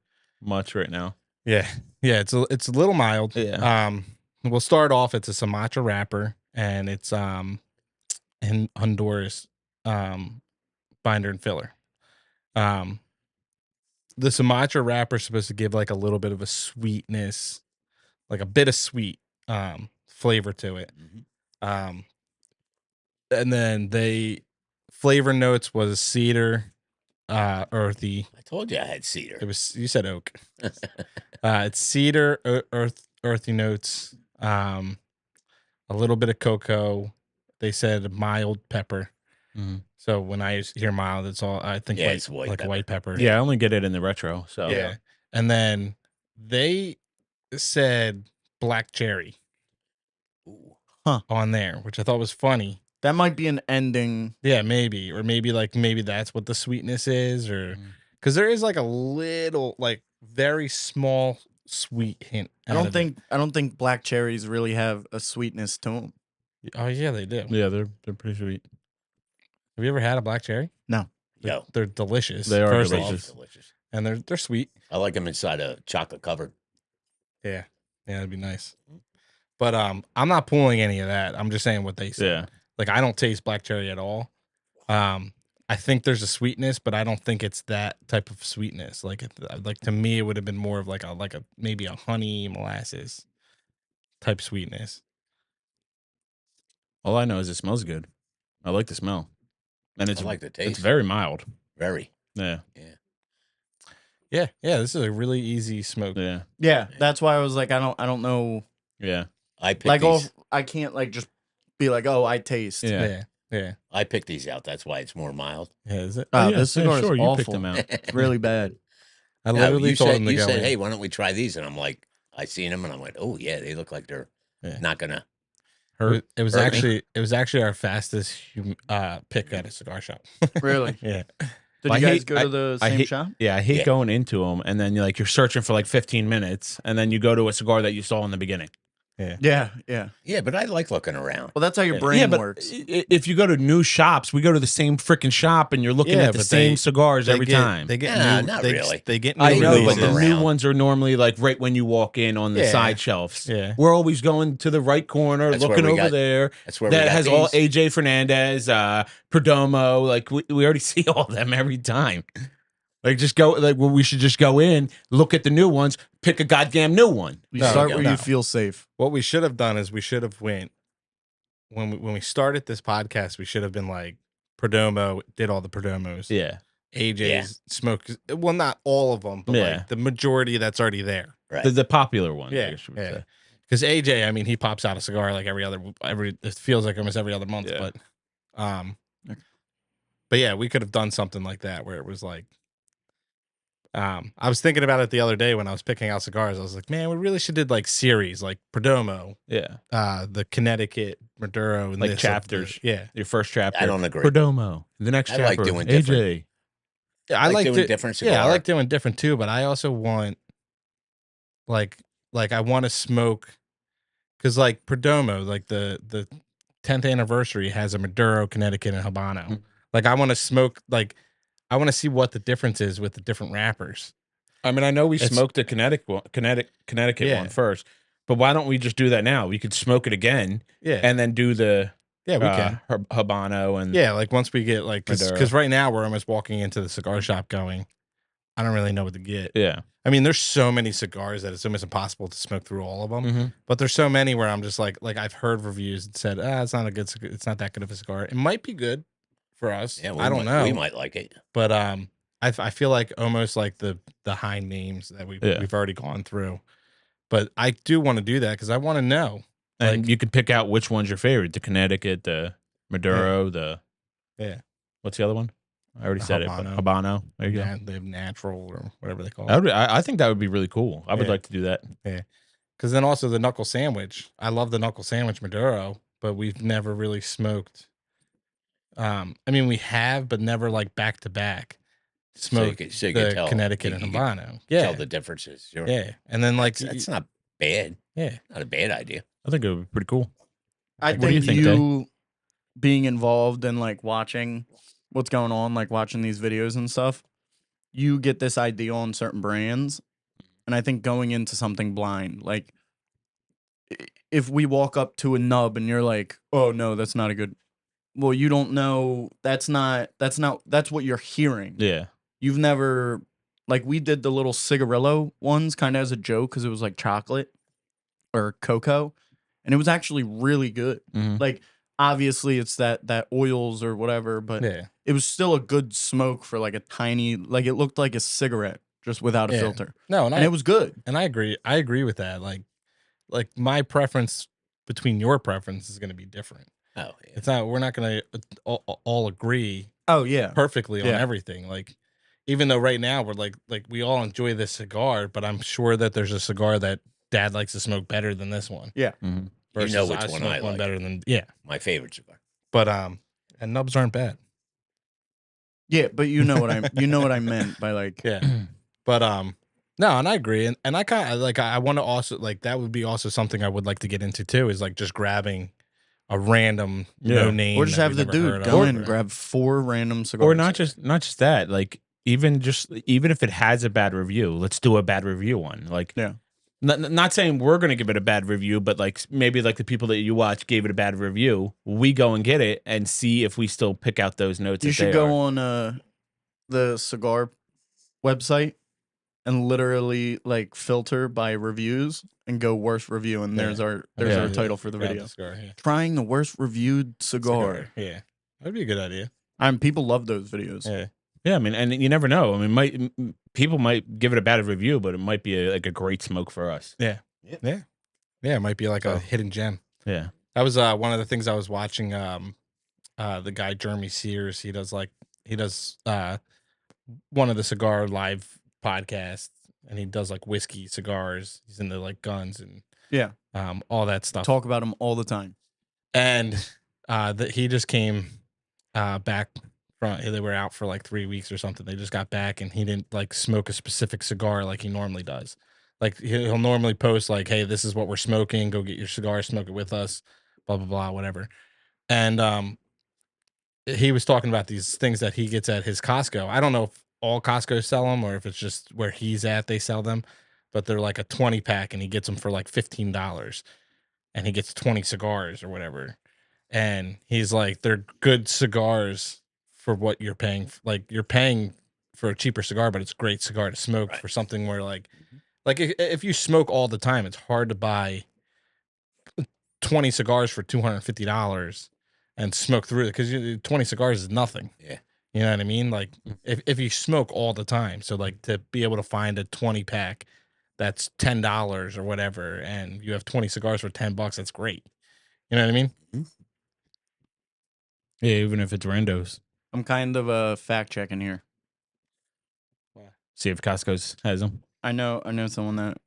[SPEAKER 3] much right now.
[SPEAKER 1] Yeah. Yeah, it's a little mild.
[SPEAKER 3] Yeah.
[SPEAKER 1] We'll start off. It's a Sumatra wrapper, and it's in Honduras binder and filler. The Sumatra wrapper is supposed to give like a little bit of a sweetness, like a bit of sweet flavor to it.
[SPEAKER 4] Mhm.
[SPEAKER 1] And then they flavor notes was cedar, earthy.
[SPEAKER 4] I told you I had cedar.
[SPEAKER 1] It was, you said oak. It's cedar, earthy notes, a little bit of cocoa. They said mild pepper.
[SPEAKER 3] Mhm.
[SPEAKER 1] So when I hear mild, it's all I think
[SPEAKER 4] Yeah,
[SPEAKER 1] white,
[SPEAKER 4] it's white
[SPEAKER 1] like
[SPEAKER 4] pepper.
[SPEAKER 1] white pepper.
[SPEAKER 3] Yeah, I only get it in the retro. So
[SPEAKER 1] Yeah. And then they said black cherry
[SPEAKER 4] Ooh.
[SPEAKER 1] on there, which I thought was funny.
[SPEAKER 2] That might be an ending.
[SPEAKER 1] Yeah, maybe. Or maybe that's what the sweetness is, or
[SPEAKER 3] Mhm.
[SPEAKER 1] because there is like a little, like very small sweet hint.
[SPEAKER 2] I don't think black cherries really have a sweetness to them.
[SPEAKER 1] Oh yeah, they do.
[SPEAKER 3] yeah, they're pretty sweet.
[SPEAKER 1] Have you ever had a black cherry?
[SPEAKER 2] No.
[SPEAKER 4] Yo,
[SPEAKER 1] They're delicious.
[SPEAKER 3] They are
[SPEAKER 1] first
[SPEAKER 3] delicious.
[SPEAKER 1] off,
[SPEAKER 4] delicious.
[SPEAKER 1] and they're sweet.
[SPEAKER 4] I like them inside a chocolate covered.
[SPEAKER 1] Yeah, that'd be nice. But I'm not pulling any of that. I'm just saying what they say.
[SPEAKER 3] Yeah.
[SPEAKER 1] Like I don't taste black cherry at all. I think there's a sweetness, but I don't think it's that type of sweetness. Like to me, it would have been more of like a maybe a honey molasses type sweetness.
[SPEAKER 3] All I know is it smells good. I like the smell, and it's
[SPEAKER 4] I like the
[SPEAKER 3] It's
[SPEAKER 4] taste.
[SPEAKER 3] very mild.
[SPEAKER 4] Very.
[SPEAKER 3] Yeah.
[SPEAKER 1] Yeah. This is a really easy smoke.
[SPEAKER 3] Yeah.
[SPEAKER 2] Yeah, that's why I was like, I don't know.
[SPEAKER 3] Yeah.
[SPEAKER 4] I picked
[SPEAKER 2] Like,
[SPEAKER 4] these.
[SPEAKER 2] I can't like just be like, oh, I taste.
[SPEAKER 3] Yeah.
[SPEAKER 1] Yeah.
[SPEAKER 4] I picked these out. That's why it's more mild.
[SPEAKER 1] Yeah, is it?
[SPEAKER 3] Oh, yeah,
[SPEAKER 2] This
[SPEAKER 3] yeah,
[SPEAKER 2] cigar
[SPEAKER 3] sure,
[SPEAKER 2] is
[SPEAKER 3] you picked
[SPEAKER 2] awful.
[SPEAKER 3] them out.
[SPEAKER 2] It's really bad.
[SPEAKER 1] I
[SPEAKER 4] No,
[SPEAKER 1] literally
[SPEAKER 4] you
[SPEAKER 1] told
[SPEAKER 4] said,
[SPEAKER 1] him to
[SPEAKER 4] you
[SPEAKER 1] go
[SPEAKER 4] said,
[SPEAKER 1] in.
[SPEAKER 4] hey, why don't we try these? And I'm like, I seen them and I went, oh yeah, they look like they're
[SPEAKER 1] Yeah.
[SPEAKER 4] not gonna.
[SPEAKER 1] It was
[SPEAKER 4] hurt me.
[SPEAKER 1] actually our fastest pick at a cigar shop.
[SPEAKER 2] Really?
[SPEAKER 1] Yeah.
[SPEAKER 2] Did
[SPEAKER 3] I
[SPEAKER 2] you guys
[SPEAKER 3] hate-
[SPEAKER 2] go to the
[SPEAKER 3] I
[SPEAKER 2] same
[SPEAKER 3] hate-
[SPEAKER 2] shop?
[SPEAKER 3] Yeah, I hate
[SPEAKER 4] Yeah.
[SPEAKER 3] going into them, and then you're searching for like 15 minutes, and then you go to a cigar that you saw in the beginning.
[SPEAKER 2] Yeah.
[SPEAKER 4] Yeah, but I like looking around.
[SPEAKER 2] Well, that's how your brain
[SPEAKER 3] yeah, but
[SPEAKER 2] works.
[SPEAKER 3] if you go to new shops, we go to the same freaking shop, and you're looking
[SPEAKER 1] Yeah,
[SPEAKER 3] at the
[SPEAKER 1] but
[SPEAKER 3] same
[SPEAKER 1] they-
[SPEAKER 3] cigars every time.
[SPEAKER 1] They get
[SPEAKER 4] Nah,
[SPEAKER 1] new.
[SPEAKER 4] not
[SPEAKER 1] they,
[SPEAKER 4] really.
[SPEAKER 1] They get new
[SPEAKER 3] I know,
[SPEAKER 4] move
[SPEAKER 3] but
[SPEAKER 4] them
[SPEAKER 3] the new
[SPEAKER 4] around.
[SPEAKER 3] ones are normally like right when you walk in on the
[SPEAKER 1] Yeah.
[SPEAKER 3] side shelves.
[SPEAKER 1] Yeah.
[SPEAKER 3] We're always going to the right corner,
[SPEAKER 4] That's where
[SPEAKER 3] looking
[SPEAKER 4] we
[SPEAKER 3] over
[SPEAKER 4] got-
[SPEAKER 3] there.
[SPEAKER 4] That's where we
[SPEAKER 3] That
[SPEAKER 4] got
[SPEAKER 3] has all
[SPEAKER 4] these.
[SPEAKER 3] AJ Fernandez, Perdomo. Like we already see all of them every time. Like just go. Like we should just go in, look at the new ones, pick a goddamn new one.
[SPEAKER 2] You
[SPEAKER 1] No,
[SPEAKER 2] start
[SPEAKER 1] no,
[SPEAKER 2] where
[SPEAKER 1] no.
[SPEAKER 2] you feel safe.
[SPEAKER 1] What we should have done is we should have went when we started this podcast. We should have been like Perdomo did all the Perdomos.
[SPEAKER 3] Yeah,
[SPEAKER 1] AJ's smoke. Well, not all of them, but
[SPEAKER 3] Yeah.
[SPEAKER 1] like the majority that's already there.
[SPEAKER 4] Right.
[SPEAKER 3] the popular ones. I
[SPEAKER 1] Yeah,
[SPEAKER 3] guess you would
[SPEAKER 1] yeah.
[SPEAKER 3] say.
[SPEAKER 1] Because AJ, I mean, he pops out a cigar like it feels like almost every other month.
[SPEAKER 3] Yeah.
[SPEAKER 1] But yeah, we could have done something like that where it was like, I was thinking about it the other day when I was picking out cigars. I was like, man, we really should did like series, like Perdomo,
[SPEAKER 3] Yeah,
[SPEAKER 1] the Connecticut, Maduro, and
[SPEAKER 3] Like
[SPEAKER 1] this,
[SPEAKER 3] chapters.
[SPEAKER 1] Yeah,
[SPEAKER 3] your first chapter.
[SPEAKER 4] I don't agree.
[SPEAKER 3] Perdomo. The next
[SPEAKER 4] I
[SPEAKER 3] chapter.
[SPEAKER 4] like doing
[SPEAKER 3] AJ.
[SPEAKER 1] yeah,
[SPEAKER 4] I like doing different cigar.
[SPEAKER 1] Yeah, I like doing different too, but I also want like I want to smoke because like Perdomo, like the 10th anniversary has a Maduro, Connecticut, and Habano.
[SPEAKER 3] Mhm.
[SPEAKER 1] Like I want to smoke I want to see what the difference is with the different wrappers.
[SPEAKER 3] I mean, I know we
[SPEAKER 1] It's-
[SPEAKER 3] smoked the Connecticut
[SPEAKER 1] Yeah.
[SPEAKER 3] one first, but why don't we just do that now? We could smoke it again
[SPEAKER 1] Yeah,
[SPEAKER 3] and then do the
[SPEAKER 1] yeah, we can.
[SPEAKER 3] Habano and
[SPEAKER 1] Yeah, like once we get like
[SPEAKER 3] Maduro.
[SPEAKER 1] because right now we're almost walking into the cigar shop going, I don't really know what to get.
[SPEAKER 3] yeah.
[SPEAKER 1] I mean, there's so many cigars that it's almost impossible to smoke through all of them.
[SPEAKER 3] Mm-hmm.
[SPEAKER 1] But there's so many where I'm just like I've heard reviews that said, it's not it's not that good of a cigar. It might be good for us.
[SPEAKER 4] Yeah,
[SPEAKER 1] I don't know.
[SPEAKER 4] We might like it.
[SPEAKER 1] But I feel like almost like the high names that we've already gone through. But I do want to do that because I want to know.
[SPEAKER 3] And
[SPEAKER 1] Like-
[SPEAKER 3] you can pick out which one's your favorite: the Connecticut, the Maduro, the What's the other one? I already said
[SPEAKER 1] Habano.
[SPEAKER 3] it. But Habano. There you go.
[SPEAKER 1] They have natural or whatever they call it.
[SPEAKER 3] I think that would be really cool. I would
[SPEAKER 1] Yeah.
[SPEAKER 3] like to do that.
[SPEAKER 1] Because then also the knuckle sandwich. I love the knuckle sandwich Maduro, but we've never really smoked. I mean, we have, but never like back to back smoked
[SPEAKER 4] so you can
[SPEAKER 1] the
[SPEAKER 4] tell,
[SPEAKER 1] Connecticut and
[SPEAKER 4] you can
[SPEAKER 1] Habano.
[SPEAKER 4] tell
[SPEAKER 1] Yeah,
[SPEAKER 4] the differences. Sure.
[SPEAKER 1] yeah, and then like
[SPEAKER 4] That's not bad.
[SPEAKER 1] yeah,
[SPEAKER 4] Not a bad idea.
[SPEAKER 3] I think it would be pretty cool.
[SPEAKER 2] I
[SPEAKER 3] What do you
[SPEAKER 2] think
[SPEAKER 3] think, Day?
[SPEAKER 2] you being involved in like watching what's going on, like watching these videos and stuff, you get this idea on certain brands. And I think going into something blind, like if we walk up to a nub and you're like, oh no, that's not a good, well, you don't know, that's what you're hearing.
[SPEAKER 3] Yeah.
[SPEAKER 2] You've never, like we did the little cigarillo ones kind of as a joke because it was like chocolate or cocoa. And it was actually really good.
[SPEAKER 3] Mhm.
[SPEAKER 2] Like, obviously it's that oils or whatever, but
[SPEAKER 1] yeah.
[SPEAKER 2] it was still a good smoke for like a tiny, like it looked like a cigarette just without a
[SPEAKER 1] Yeah.
[SPEAKER 2] filter.
[SPEAKER 1] No,
[SPEAKER 2] And it was good.
[SPEAKER 1] and I agree. I agree with that. Like my preference between your preference is going to be different.
[SPEAKER 4] Oh, yeah.
[SPEAKER 1] It's not. We're not going to all agree
[SPEAKER 2] Oh yeah.
[SPEAKER 1] perfectly on
[SPEAKER 2] Yeah.
[SPEAKER 1] everything. Like, even though right now we're like we all enjoy this cigar, but I'm sure that there's a cigar that Dad likes to smoke better than this one.
[SPEAKER 2] Yeah.
[SPEAKER 3] Mhm.
[SPEAKER 1] Versus
[SPEAKER 4] You know which
[SPEAKER 1] I
[SPEAKER 4] one
[SPEAKER 1] smoke
[SPEAKER 4] I like.
[SPEAKER 1] better than
[SPEAKER 4] My favorite cigar.
[SPEAKER 1] But and nubs aren't bad.
[SPEAKER 2] Yeah, but you know what I meant by like
[SPEAKER 1] Yeah. But no, and I agree, and I kind of like I want to also like that would be also something I would like to get into too is like just grabbing a random no name
[SPEAKER 2] or just
[SPEAKER 1] that
[SPEAKER 2] have
[SPEAKER 1] we've
[SPEAKER 2] the
[SPEAKER 1] never
[SPEAKER 2] dude
[SPEAKER 1] heard
[SPEAKER 2] go
[SPEAKER 1] of.
[SPEAKER 2] in and grab 4 random cigars.
[SPEAKER 3] Or not just that. Like even if it has a bad review, let's do a bad review one. Like
[SPEAKER 2] Yeah.
[SPEAKER 3] Not saying we're gonna give it a bad review, but like maybe like the people that you watch gave it a bad review. We go and get it and see if we still pick out those notes.
[SPEAKER 2] You
[SPEAKER 3] that
[SPEAKER 2] should
[SPEAKER 3] they
[SPEAKER 2] go
[SPEAKER 3] are.
[SPEAKER 2] on the cigar website and literally like filter by reviews and go worst review, and there's our title for the
[SPEAKER 1] Grab
[SPEAKER 2] video.
[SPEAKER 1] cigar, yeah.
[SPEAKER 2] Trying the worst reviewed cigar.
[SPEAKER 1] Yeah, that'd be a good idea.
[SPEAKER 2] People love those videos.
[SPEAKER 1] Yeah,
[SPEAKER 3] Yeah, I mean, and you never know. I mean, people might give it a bad review, but it might be like a great smoke for us.
[SPEAKER 1] yeah. It might be like a hidden gem.
[SPEAKER 3] Yeah.
[SPEAKER 1] That was one of the things I was watching. The guy Jeremy Sears, he does one of the cigar live podcasts, and he does like whiskey cigars. He's into like guns and
[SPEAKER 2] Yeah.
[SPEAKER 1] all that stuff.
[SPEAKER 2] Talk about them all the time.
[SPEAKER 1] And he just came back from, they were out for like 3 weeks or something. They just got back, and he didn't like smoke a specific cigar like he normally does. Like he'll normally post like, hey, this is what we're smoking, go get your cigar, smoke it with us, blah blah blah, whatever. And he was talking about these things that he gets at his Costco. I don't know if all Costco sell them or if it's just where he's at they sell them, but they're like a 20 pack, and he gets them for like $15, and he gets 20 cigars or whatever. And he's like, they're good cigars for what you're paying. Like you're paying for a cheaper cigar, but it's a great cigar to smoke for something where like if you smoke all the time, it's hard to buy 20 cigars for $250 and smoke through it, because 20 cigars is nothing.
[SPEAKER 4] Yeah.
[SPEAKER 1] You know what I mean? Like if you smoke all the time, so like to be able to find a 20 pack that's $10 or whatever, and you have 20 cigars for $10, that's great. You know what I mean?
[SPEAKER 3] Yeah, even if it's randos.
[SPEAKER 2] I'm kind of fact checking here.
[SPEAKER 3] See if Costco's has them.
[SPEAKER 2] I know someone that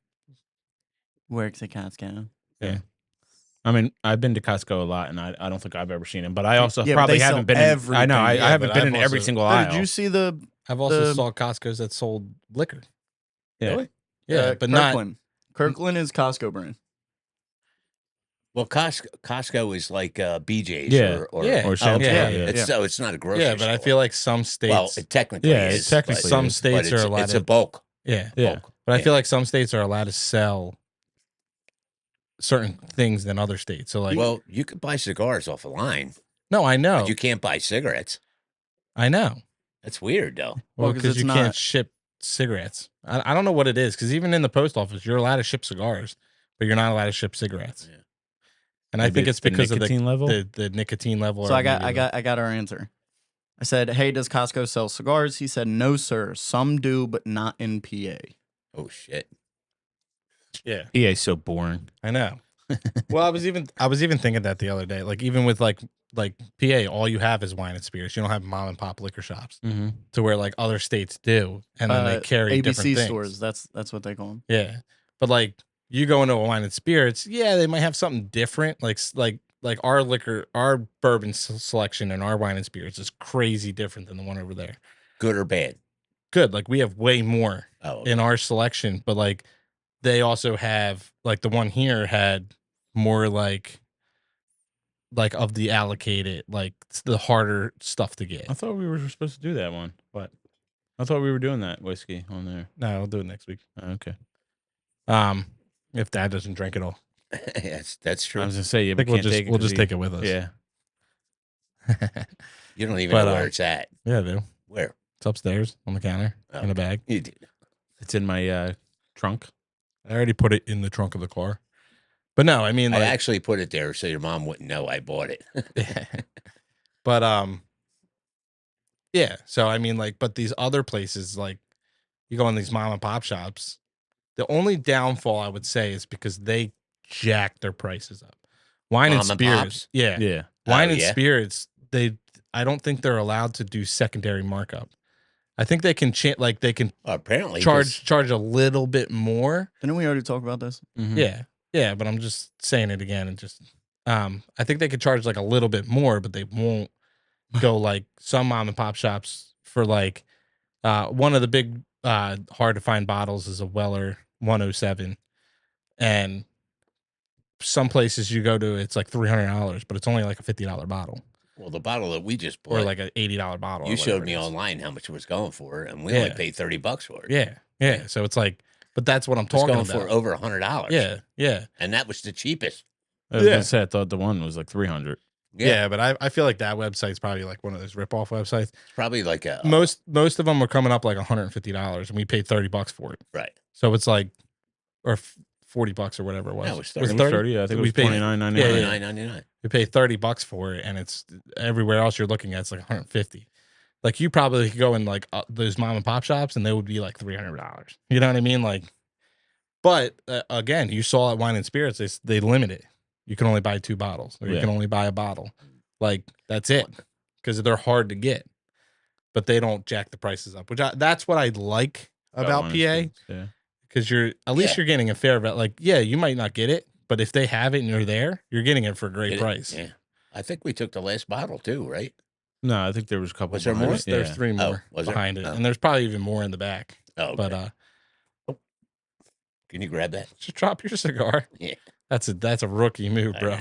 [SPEAKER 2] works at Costco.
[SPEAKER 3] Yeah. I mean, I've been to Costco a lot, and I don't think I've ever seen them. But I also
[SPEAKER 2] Yeah, but
[SPEAKER 3] probably
[SPEAKER 2] they sell
[SPEAKER 3] haven't been. I know I
[SPEAKER 2] everything.
[SPEAKER 3] haven't
[SPEAKER 1] but
[SPEAKER 3] been
[SPEAKER 1] I've
[SPEAKER 3] in every
[SPEAKER 1] also-
[SPEAKER 3] single
[SPEAKER 2] Oh,
[SPEAKER 3] aisle.
[SPEAKER 2] did you see the
[SPEAKER 1] I've also
[SPEAKER 2] The-
[SPEAKER 1] saw Costco's that sold liquor.
[SPEAKER 3] Yeah.
[SPEAKER 4] Really?
[SPEAKER 1] Yeah, but not.
[SPEAKER 2] Kirkland? Kirkland is Costco brand.
[SPEAKER 4] Well, Costco is like BJ's
[SPEAKER 3] Yeah.
[SPEAKER 4] or
[SPEAKER 1] Yeah.
[SPEAKER 3] Or Chantel,
[SPEAKER 1] yeah.
[SPEAKER 4] It's so it's not a grocery
[SPEAKER 1] Yeah, but I
[SPEAKER 4] store.
[SPEAKER 1] feel like some states.
[SPEAKER 4] well, it technically
[SPEAKER 3] Yeah,
[SPEAKER 4] is.
[SPEAKER 3] it technically
[SPEAKER 4] but-
[SPEAKER 1] some
[SPEAKER 3] is,
[SPEAKER 1] states
[SPEAKER 4] but
[SPEAKER 1] are allowed
[SPEAKER 4] it's
[SPEAKER 1] to.
[SPEAKER 4] a bulk.
[SPEAKER 1] Yeah,
[SPEAKER 3] Yeah.
[SPEAKER 4] bulk.
[SPEAKER 1] but I
[SPEAKER 4] Yeah.
[SPEAKER 1] feel like some states are allowed to sell certain things than other states. So like,
[SPEAKER 4] Well, you could buy cigars off a line,
[SPEAKER 1] no, I know,
[SPEAKER 4] but you can't buy cigarettes.
[SPEAKER 1] I know.
[SPEAKER 4] That's weird, though.
[SPEAKER 1] Well,
[SPEAKER 2] Well, 'cause
[SPEAKER 1] because
[SPEAKER 2] it's
[SPEAKER 1] you can't
[SPEAKER 2] not-
[SPEAKER 1] ship cigarettes. I don't know what it is, because even in the post office, you're allowed to ship cigars, but you're not allowed to ship cigarettes.
[SPEAKER 4] Yeah.
[SPEAKER 1] And I
[SPEAKER 3] Maybe
[SPEAKER 1] think it's
[SPEAKER 3] the
[SPEAKER 1] because of
[SPEAKER 3] nicotine level.
[SPEAKER 1] the nicotine level.
[SPEAKER 2] So
[SPEAKER 1] or
[SPEAKER 2] I got
[SPEAKER 1] maybe
[SPEAKER 2] I got our answer. I said, "Hey, does Costco sell cigars?" He said, "No, sir. Some do, but not in PA."
[SPEAKER 4] Oh shit!
[SPEAKER 1] yeah,
[SPEAKER 3] EA's so boring.
[SPEAKER 1] I know. Well, I was even thinking that the other day. Like even with like PA, all you have is wine and spirits. You don't have mom and pop liquor shops
[SPEAKER 3] Mm-hmm.
[SPEAKER 1] to where like other states do, and then they carry
[SPEAKER 2] ABC
[SPEAKER 1] different things.
[SPEAKER 2] stores. That's what they call them.
[SPEAKER 1] Yeah, but like you go into a wine and spirits, yeah, they might have something different. Like our liquor, our bourbon selection and our wine and spirits is crazy different than the one over there.
[SPEAKER 4] Good or bad?
[SPEAKER 1] Good. Like we have way more
[SPEAKER 4] Okay.
[SPEAKER 1] in our selection, but like they also have like the one here had more like of the allocated, like the harder stuff to get.
[SPEAKER 3] I thought we were supposed to do that one.
[SPEAKER 1] What?
[SPEAKER 3] I thought we were doing that whiskey on there.
[SPEAKER 1] No, I'll do it next week.
[SPEAKER 3] Okay.
[SPEAKER 1] If Dad doesn't drink it all,
[SPEAKER 4] that's true.
[SPEAKER 3] I was gonna say, yeah,
[SPEAKER 1] I think we'll just take it with us.
[SPEAKER 3] Yeah.
[SPEAKER 4] You don't even know where it's at.
[SPEAKER 1] Yeah, I do.
[SPEAKER 4] Where?
[SPEAKER 1] It's upstairs on the counter in a bag.
[SPEAKER 4] You do.
[SPEAKER 3] It's in my trunk.
[SPEAKER 1] I already put it in the trunk of the car. But no, I mean,
[SPEAKER 4] I
[SPEAKER 1] like,
[SPEAKER 4] actually put it there so your mom wouldn't know I bought it.
[SPEAKER 1] but yeah. So I mean, like, but these other places, like, you go in these mom and pop shops. The only downfall I would say is because they jack their prices up. Wine and
[SPEAKER 4] Mom and
[SPEAKER 1] spirits,
[SPEAKER 4] pops?
[SPEAKER 1] yeah,
[SPEAKER 3] Yeah.
[SPEAKER 1] wine
[SPEAKER 4] Oh,
[SPEAKER 1] and
[SPEAKER 4] yeah?
[SPEAKER 1] spirits. I don't think they're allowed to do secondary markup. I think they can they can
[SPEAKER 4] Well, apparently 'cause
[SPEAKER 1] charge a little bit more.
[SPEAKER 2] Didn't we already talk about this?
[SPEAKER 3] Mhm.
[SPEAKER 1] Yeah, but I'm just saying it again and just I think they could charge like a little bit more, but they won't go like some mom and pop shops for like one of the big hard to find bottles is a Weller 107, and some places you go to it's like $300, but it's only like a $50 bottle
[SPEAKER 4] Well, the bottle that we just bought,
[SPEAKER 1] or like an $80 bottle.
[SPEAKER 4] you
[SPEAKER 1] or
[SPEAKER 4] showed
[SPEAKER 1] whatever
[SPEAKER 4] me
[SPEAKER 1] it is.
[SPEAKER 4] online how much it was going for, and we
[SPEAKER 1] Yeah.
[SPEAKER 4] only paid $30 for it.
[SPEAKER 1] Yeah. So it's like, but that's what I'm
[SPEAKER 4] It was
[SPEAKER 1] talking
[SPEAKER 4] going
[SPEAKER 1] about.
[SPEAKER 4] for over $100.
[SPEAKER 1] Yeah.
[SPEAKER 4] And that was the cheapest.
[SPEAKER 3] I was
[SPEAKER 1] Yeah.
[SPEAKER 3] gonna say I thought the one was like 300.
[SPEAKER 1] Yeah, but I feel like that website's probably like one of those rip-off websites.
[SPEAKER 4] It's probably like a
[SPEAKER 1] Most of them are coming up like $150, and we paid $30 for it.
[SPEAKER 4] right.
[SPEAKER 1] So it's like, or $40 or whatever it was.
[SPEAKER 4] No, it was
[SPEAKER 3] It was
[SPEAKER 4] 30.
[SPEAKER 3] 30. I think it
[SPEAKER 1] We
[SPEAKER 3] was
[SPEAKER 1] paid-
[SPEAKER 3] $29.99.
[SPEAKER 1] Yeah, yeah.
[SPEAKER 4] $29.99.
[SPEAKER 1] We pay $30 for it, and it's everywhere else you're looking at, it's like $150. Like you probably could go in like those mom and pop shops, and they would be like $300. You know what I mean? Like, but again, you saw at Wine and Spirits, they limit it. You can only buy 2 bottles, or you
[SPEAKER 3] Yeah.
[SPEAKER 1] can only buy a bottle. Like that's it, because they're hard to get, but they don't jack the prices up. That's what I like about PA,
[SPEAKER 3] Yeah.
[SPEAKER 1] because you're at least you're getting a fair bet. Like, yeah, you might not get it, but if they have it and you're there, you're getting it for a great price.
[SPEAKER 4] Yeah. I think we took the last bottle too, right?
[SPEAKER 3] No, I think there was a couple.
[SPEAKER 4] Was there more?
[SPEAKER 1] There's 3 more
[SPEAKER 4] was there?
[SPEAKER 1] behind it,
[SPEAKER 4] Oh.
[SPEAKER 1] and there's probably even more in the back.
[SPEAKER 4] Oh, okay.
[SPEAKER 1] But
[SPEAKER 4] Can you grab that?
[SPEAKER 1] just drop your cigar.
[SPEAKER 4] Yeah.
[SPEAKER 1] That's a rookie move,
[SPEAKER 4] I
[SPEAKER 1] bro.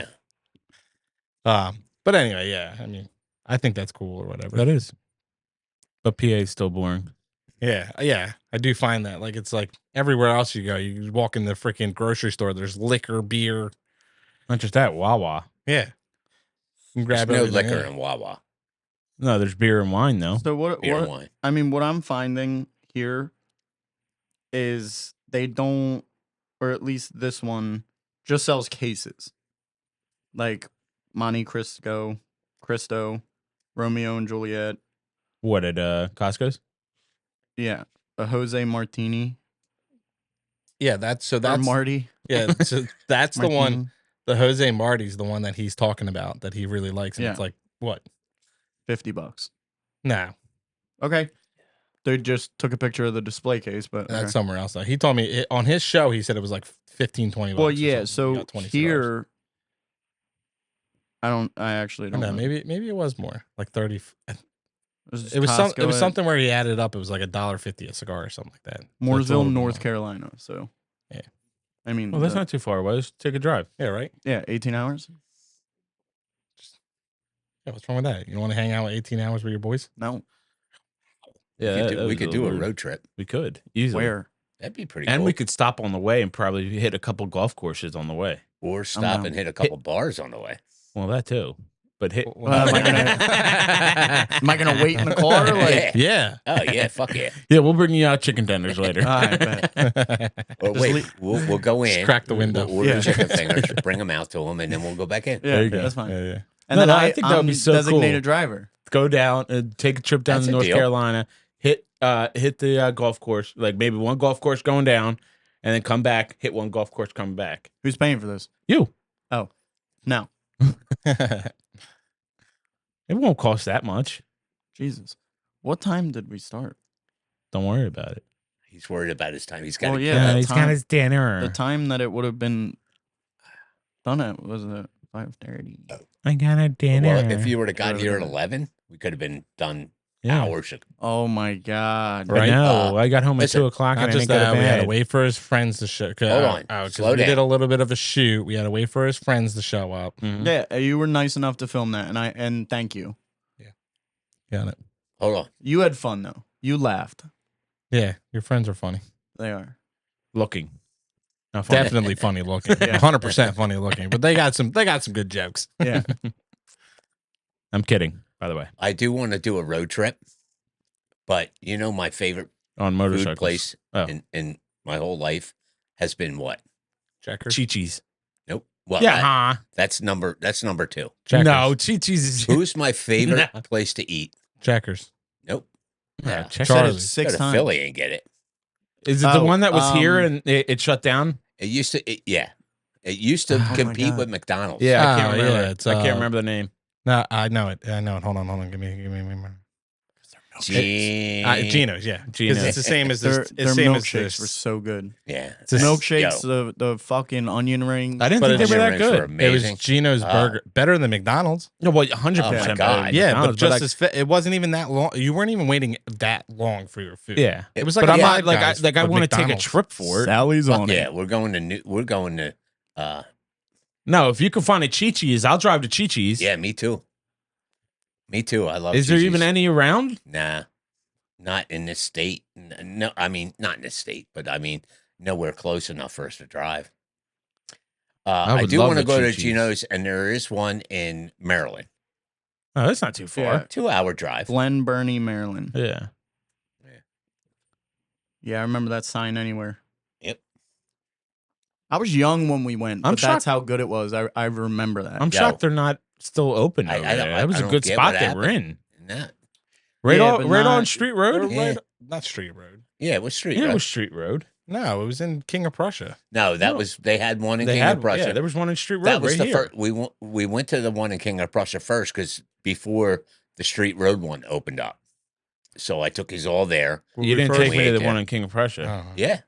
[SPEAKER 4] know.
[SPEAKER 1] But anyway, yeah. I mean, I think that's cool or whatever.
[SPEAKER 3] That is. But PA is still boring.
[SPEAKER 1] Yeah. I do find that. Like, it's like everywhere else you go, you walk in the freaking grocery store, there's liquor, beer.
[SPEAKER 3] Not just that, Wawa.
[SPEAKER 1] Yeah. You can
[SPEAKER 4] There's
[SPEAKER 1] grab
[SPEAKER 4] no
[SPEAKER 1] everything,
[SPEAKER 4] liquor
[SPEAKER 1] yeah.
[SPEAKER 4] in Wawa.
[SPEAKER 3] No, there's beer and wine though.
[SPEAKER 2] So
[SPEAKER 4] Beer and wine.
[SPEAKER 2] I mean, what I'm finding here is they don't, or at least this one just sells cases, like Monte Cristo, Romeo and Juliet.
[SPEAKER 3] What at Costco's?
[SPEAKER 2] Yeah, a Jose Martini.
[SPEAKER 1] Yeah, that's
[SPEAKER 2] Or Marty.
[SPEAKER 1] yeah, so that's the one.
[SPEAKER 2] Martini,
[SPEAKER 1] The Jose Marty's the one that he's talking about that he really likes. And
[SPEAKER 2] Yeah.
[SPEAKER 1] it's like, what?
[SPEAKER 2] $50.
[SPEAKER 1] No,
[SPEAKER 2] Okay. They just took a picture of the display case, but
[SPEAKER 1] that's
[SPEAKER 2] okay.
[SPEAKER 1] somewhere else. Though. He told me on his show, he said it was like $15, $20.
[SPEAKER 2] Well,
[SPEAKER 1] or
[SPEAKER 2] yeah.
[SPEAKER 1] something. He
[SPEAKER 2] So
[SPEAKER 1] got 20 cigars.
[SPEAKER 2] here, I actually don't
[SPEAKER 1] No,
[SPEAKER 2] know.
[SPEAKER 1] maybe it was more like 30.
[SPEAKER 2] It was,
[SPEAKER 1] It was
[SPEAKER 2] Costco at
[SPEAKER 1] something where he added up. It was like $1.50 a cigar or something like that. So it's a
[SPEAKER 2] Mooresville,
[SPEAKER 1] little bit
[SPEAKER 2] North
[SPEAKER 1] more.
[SPEAKER 2] Carolina. So
[SPEAKER 1] Yeah.
[SPEAKER 2] I mean,
[SPEAKER 3] Well, that's not too far away. Let's take a drive.
[SPEAKER 1] Yeah, right.
[SPEAKER 2] 18 hours.
[SPEAKER 1] Yeah, what's wrong with that? You don't want to hang out 18 hours with your boys?
[SPEAKER 2] No,
[SPEAKER 3] Yeah,
[SPEAKER 4] We could do a road trip.
[SPEAKER 3] We could easily.
[SPEAKER 2] where?
[SPEAKER 4] That'd be pretty
[SPEAKER 3] And
[SPEAKER 4] cool.
[SPEAKER 3] we could stop on the way and probably hit a couple golf courses on the way.
[SPEAKER 4] Or stop
[SPEAKER 2] down.
[SPEAKER 4] and hit a couple bars on the way.
[SPEAKER 3] Well, that too. But hit.
[SPEAKER 1] Well,
[SPEAKER 2] am I gonna wait in the car? Like,
[SPEAKER 1] Yeah.
[SPEAKER 4] Oh yeah, fuck yeah.
[SPEAKER 3] Yeah, we'll bring you out chicken tenders later.
[SPEAKER 2] I bet.
[SPEAKER 4] Or
[SPEAKER 2] Just
[SPEAKER 4] wait, we'll go in.
[SPEAKER 1] Just crack the window.
[SPEAKER 4] We'll order
[SPEAKER 2] Yeah.
[SPEAKER 4] chicken fingers, bring them out to them, and then we'll go back in.
[SPEAKER 2] Yeah,
[SPEAKER 3] you go.
[SPEAKER 2] that's fine.
[SPEAKER 1] Yeah.
[SPEAKER 2] And
[SPEAKER 3] No,
[SPEAKER 2] then
[SPEAKER 3] I think that would be so
[SPEAKER 2] designated
[SPEAKER 3] cool.
[SPEAKER 2] driver.
[SPEAKER 3] Go down and take a trip down
[SPEAKER 4] That's
[SPEAKER 3] to
[SPEAKER 4] a
[SPEAKER 3] North
[SPEAKER 4] deal.
[SPEAKER 3] Carolina. Hit the golf course, like maybe one golf course going down, and then come back. Hit one golf course coming back.
[SPEAKER 2] Who's paying for this?
[SPEAKER 3] You.
[SPEAKER 2] No,
[SPEAKER 3] It won't cost that much.
[SPEAKER 2] Jesus. What time did we start?
[SPEAKER 3] Don't worry about it.
[SPEAKER 4] He's worried about his time. He's got.
[SPEAKER 2] Well, yeah,
[SPEAKER 3] he's got his dinner.
[SPEAKER 2] The time that it would have been done at was at 5:30.
[SPEAKER 3] I got a dinner.
[SPEAKER 4] Well, if you would have gotten here at 11, we could have been done hours ago.
[SPEAKER 2] Oh my god!
[SPEAKER 3] Right? No, I got home at
[SPEAKER 4] listen,
[SPEAKER 3] 2 o'clock and
[SPEAKER 1] Not
[SPEAKER 3] I
[SPEAKER 1] just
[SPEAKER 3] didn't go to
[SPEAKER 1] that, we had to
[SPEAKER 3] bed.
[SPEAKER 1] wait for his friends to show.
[SPEAKER 4] Hold on, slow
[SPEAKER 1] we did
[SPEAKER 4] down.
[SPEAKER 1] a little bit of a shoot. We had to wait for his friends to show up.
[SPEAKER 3] Mhm.
[SPEAKER 2] Yeah, you were nice enough to film that, and thank you.
[SPEAKER 1] Got it.
[SPEAKER 4] Hold on.
[SPEAKER 2] You had fun though. You laughed.
[SPEAKER 1] Yeah, your friends are funny.
[SPEAKER 2] They are.
[SPEAKER 3] Looking. Not funny.
[SPEAKER 1] Definitely funny looking. 100% funny looking. But they got some good jokes.
[SPEAKER 2] Yeah.
[SPEAKER 3] I'm kidding, by the way.
[SPEAKER 4] I do want to do a road trip, but you know my favorite
[SPEAKER 3] On
[SPEAKER 4] food
[SPEAKER 3] motorcycles.
[SPEAKER 4] place
[SPEAKER 3] Oh.
[SPEAKER 4] in my whole life has been what?
[SPEAKER 1] Checkers.
[SPEAKER 3] Chi-Chi's.
[SPEAKER 4] Nope. Well,
[SPEAKER 3] Yeah,
[SPEAKER 4] that's number 2.
[SPEAKER 1] Checkers.
[SPEAKER 3] No, Chi-Chi's is...
[SPEAKER 4] Who's my favorite
[SPEAKER 3] No.
[SPEAKER 4] place to eat?
[SPEAKER 1] Checkers.
[SPEAKER 4] Nope.
[SPEAKER 3] Yeah,
[SPEAKER 4] No.
[SPEAKER 3] check
[SPEAKER 2] Said
[SPEAKER 1] Charlie.
[SPEAKER 2] it
[SPEAKER 4] Go
[SPEAKER 2] 6
[SPEAKER 4] to
[SPEAKER 2] times.
[SPEAKER 4] Philly and get it.
[SPEAKER 3] Is it the
[SPEAKER 2] Oh,
[SPEAKER 3] one that was here
[SPEAKER 2] um,
[SPEAKER 3] and it shut down?
[SPEAKER 4] It used to, yeah. It used to
[SPEAKER 2] my
[SPEAKER 4] compete
[SPEAKER 2] God.
[SPEAKER 4] with McDonald's.
[SPEAKER 3] Yeah, I
[SPEAKER 1] Oh,
[SPEAKER 3] can't remember.
[SPEAKER 1] yeah, it's,
[SPEAKER 3] I can't remember the name.
[SPEAKER 1] No, I know it. Hold on. Give me. Geno's, yeah. 'Cause
[SPEAKER 3] Geno's.
[SPEAKER 1] It's the same as
[SPEAKER 2] Their
[SPEAKER 1] this. It's same as
[SPEAKER 2] milkshakes
[SPEAKER 1] this.
[SPEAKER 2] were so good.
[SPEAKER 4] Yeah.
[SPEAKER 1] It's a
[SPEAKER 2] Milkshakes,
[SPEAKER 4] Yo,
[SPEAKER 2] the fucking onion rings.
[SPEAKER 3] I didn't
[SPEAKER 1] But
[SPEAKER 3] think they
[SPEAKER 1] it's-
[SPEAKER 3] were that
[SPEAKER 4] Onion rings
[SPEAKER 3] good.
[SPEAKER 4] were
[SPEAKER 1] It was
[SPEAKER 4] amazing.
[SPEAKER 1] Geno's burger, better than McDonald's.
[SPEAKER 3] No, well, 100%
[SPEAKER 4] Oh my
[SPEAKER 3] better
[SPEAKER 4] God.
[SPEAKER 3] than
[SPEAKER 1] Yeah, but
[SPEAKER 3] McDonald's,
[SPEAKER 1] just
[SPEAKER 3] like,
[SPEAKER 1] as fit. It wasn't even that long. You weren't even waiting that long for your food.
[SPEAKER 3] yeah.
[SPEAKER 1] It was like
[SPEAKER 3] But
[SPEAKER 1] a
[SPEAKER 3] I'm
[SPEAKER 1] Five
[SPEAKER 3] not like
[SPEAKER 1] Guys
[SPEAKER 3] I
[SPEAKER 1] of
[SPEAKER 3] want to take a
[SPEAKER 1] McDonald's.
[SPEAKER 3] trip for it.
[SPEAKER 2] Sally's on
[SPEAKER 4] Yeah,
[SPEAKER 2] it.
[SPEAKER 4] we're going to
[SPEAKER 3] No, if you can find a Chi-Chi's, I'll drive to Chi-Chi's.
[SPEAKER 4] yeah, me too. Me too. I love
[SPEAKER 3] Is there even
[SPEAKER 4] Chi-Chi's.
[SPEAKER 3] any around?
[SPEAKER 4] Nah. Not in this state. No, I mean, not in this state, but I mean, nowhere close enough for us to drive. I
[SPEAKER 3] would
[SPEAKER 4] do
[SPEAKER 3] love
[SPEAKER 4] want to
[SPEAKER 3] a
[SPEAKER 4] go to
[SPEAKER 3] Chi-Chi's.
[SPEAKER 4] Geno's, and there is one in Maryland.
[SPEAKER 3] Oh, that's not too far.
[SPEAKER 2] Yeah.
[SPEAKER 4] 2-hour drive.
[SPEAKER 2] Glen Burnie, Maryland.
[SPEAKER 3] Yeah.
[SPEAKER 2] Yeah, I remember that sign anywhere.
[SPEAKER 4] Yep.
[SPEAKER 2] I was young when we went,
[SPEAKER 3] I'm
[SPEAKER 2] but that's
[SPEAKER 3] shocked-
[SPEAKER 2] how good it was. I remember that.
[SPEAKER 3] I'm
[SPEAKER 4] Yo.
[SPEAKER 3] shocked they're not still open.
[SPEAKER 4] I
[SPEAKER 3] over
[SPEAKER 4] don't-
[SPEAKER 3] there.
[SPEAKER 4] I
[SPEAKER 3] That was a
[SPEAKER 4] don't
[SPEAKER 3] good
[SPEAKER 4] get
[SPEAKER 3] spot
[SPEAKER 4] what
[SPEAKER 3] they were in.
[SPEAKER 4] Nah.
[SPEAKER 3] Right,
[SPEAKER 2] Yeah,
[SPEAKER 3] on,
[SPEAKER 2] but
[SPEAKER 3] right on
[SPEAKER 2] not-
[SPEAKER 3] Street
[SPEAKER 1] Or
[SPEAKER 3] Road?
[SPEAKER 4] Yeah.
[SPEAKER 1] not Street Road.
[SPEAKER 4] Yeah, it was street.
[SPEAKER 3] Yeah, it
[SPEAKER 4] Road.
[SPEAKER 3] was Street Road.
[SPEAKER 1] No, it was in King of Prussia.
[SPEAKER 4] No, that
[SPEAKER 3] No.
[SPEAKER 4] was they had one in
[SPEAKER 3] They
[SPEAKER 4] King
[SPEAKER 3] had
[SPEAKER 4] of Prussia.
[SPEAKER 3] Yeah, there was one in Street Road
[SPEAKER 4] that was
[SPEAKER 3] right
[SPEAKER 4] the
[SPEAKER 3] here.
[SPEAKER 4] first. We went to the one in King of Prussia first because before the Street Road one opened up. So I took his all there.
[SPEAKER 3] You didn't take me to the
[SPEAKER 4] Yeah.
[SPEAKER 3] one in King of Prussia.
[SPEAKER 1] Uh-huh.
[SPEAKER 4] Yeah,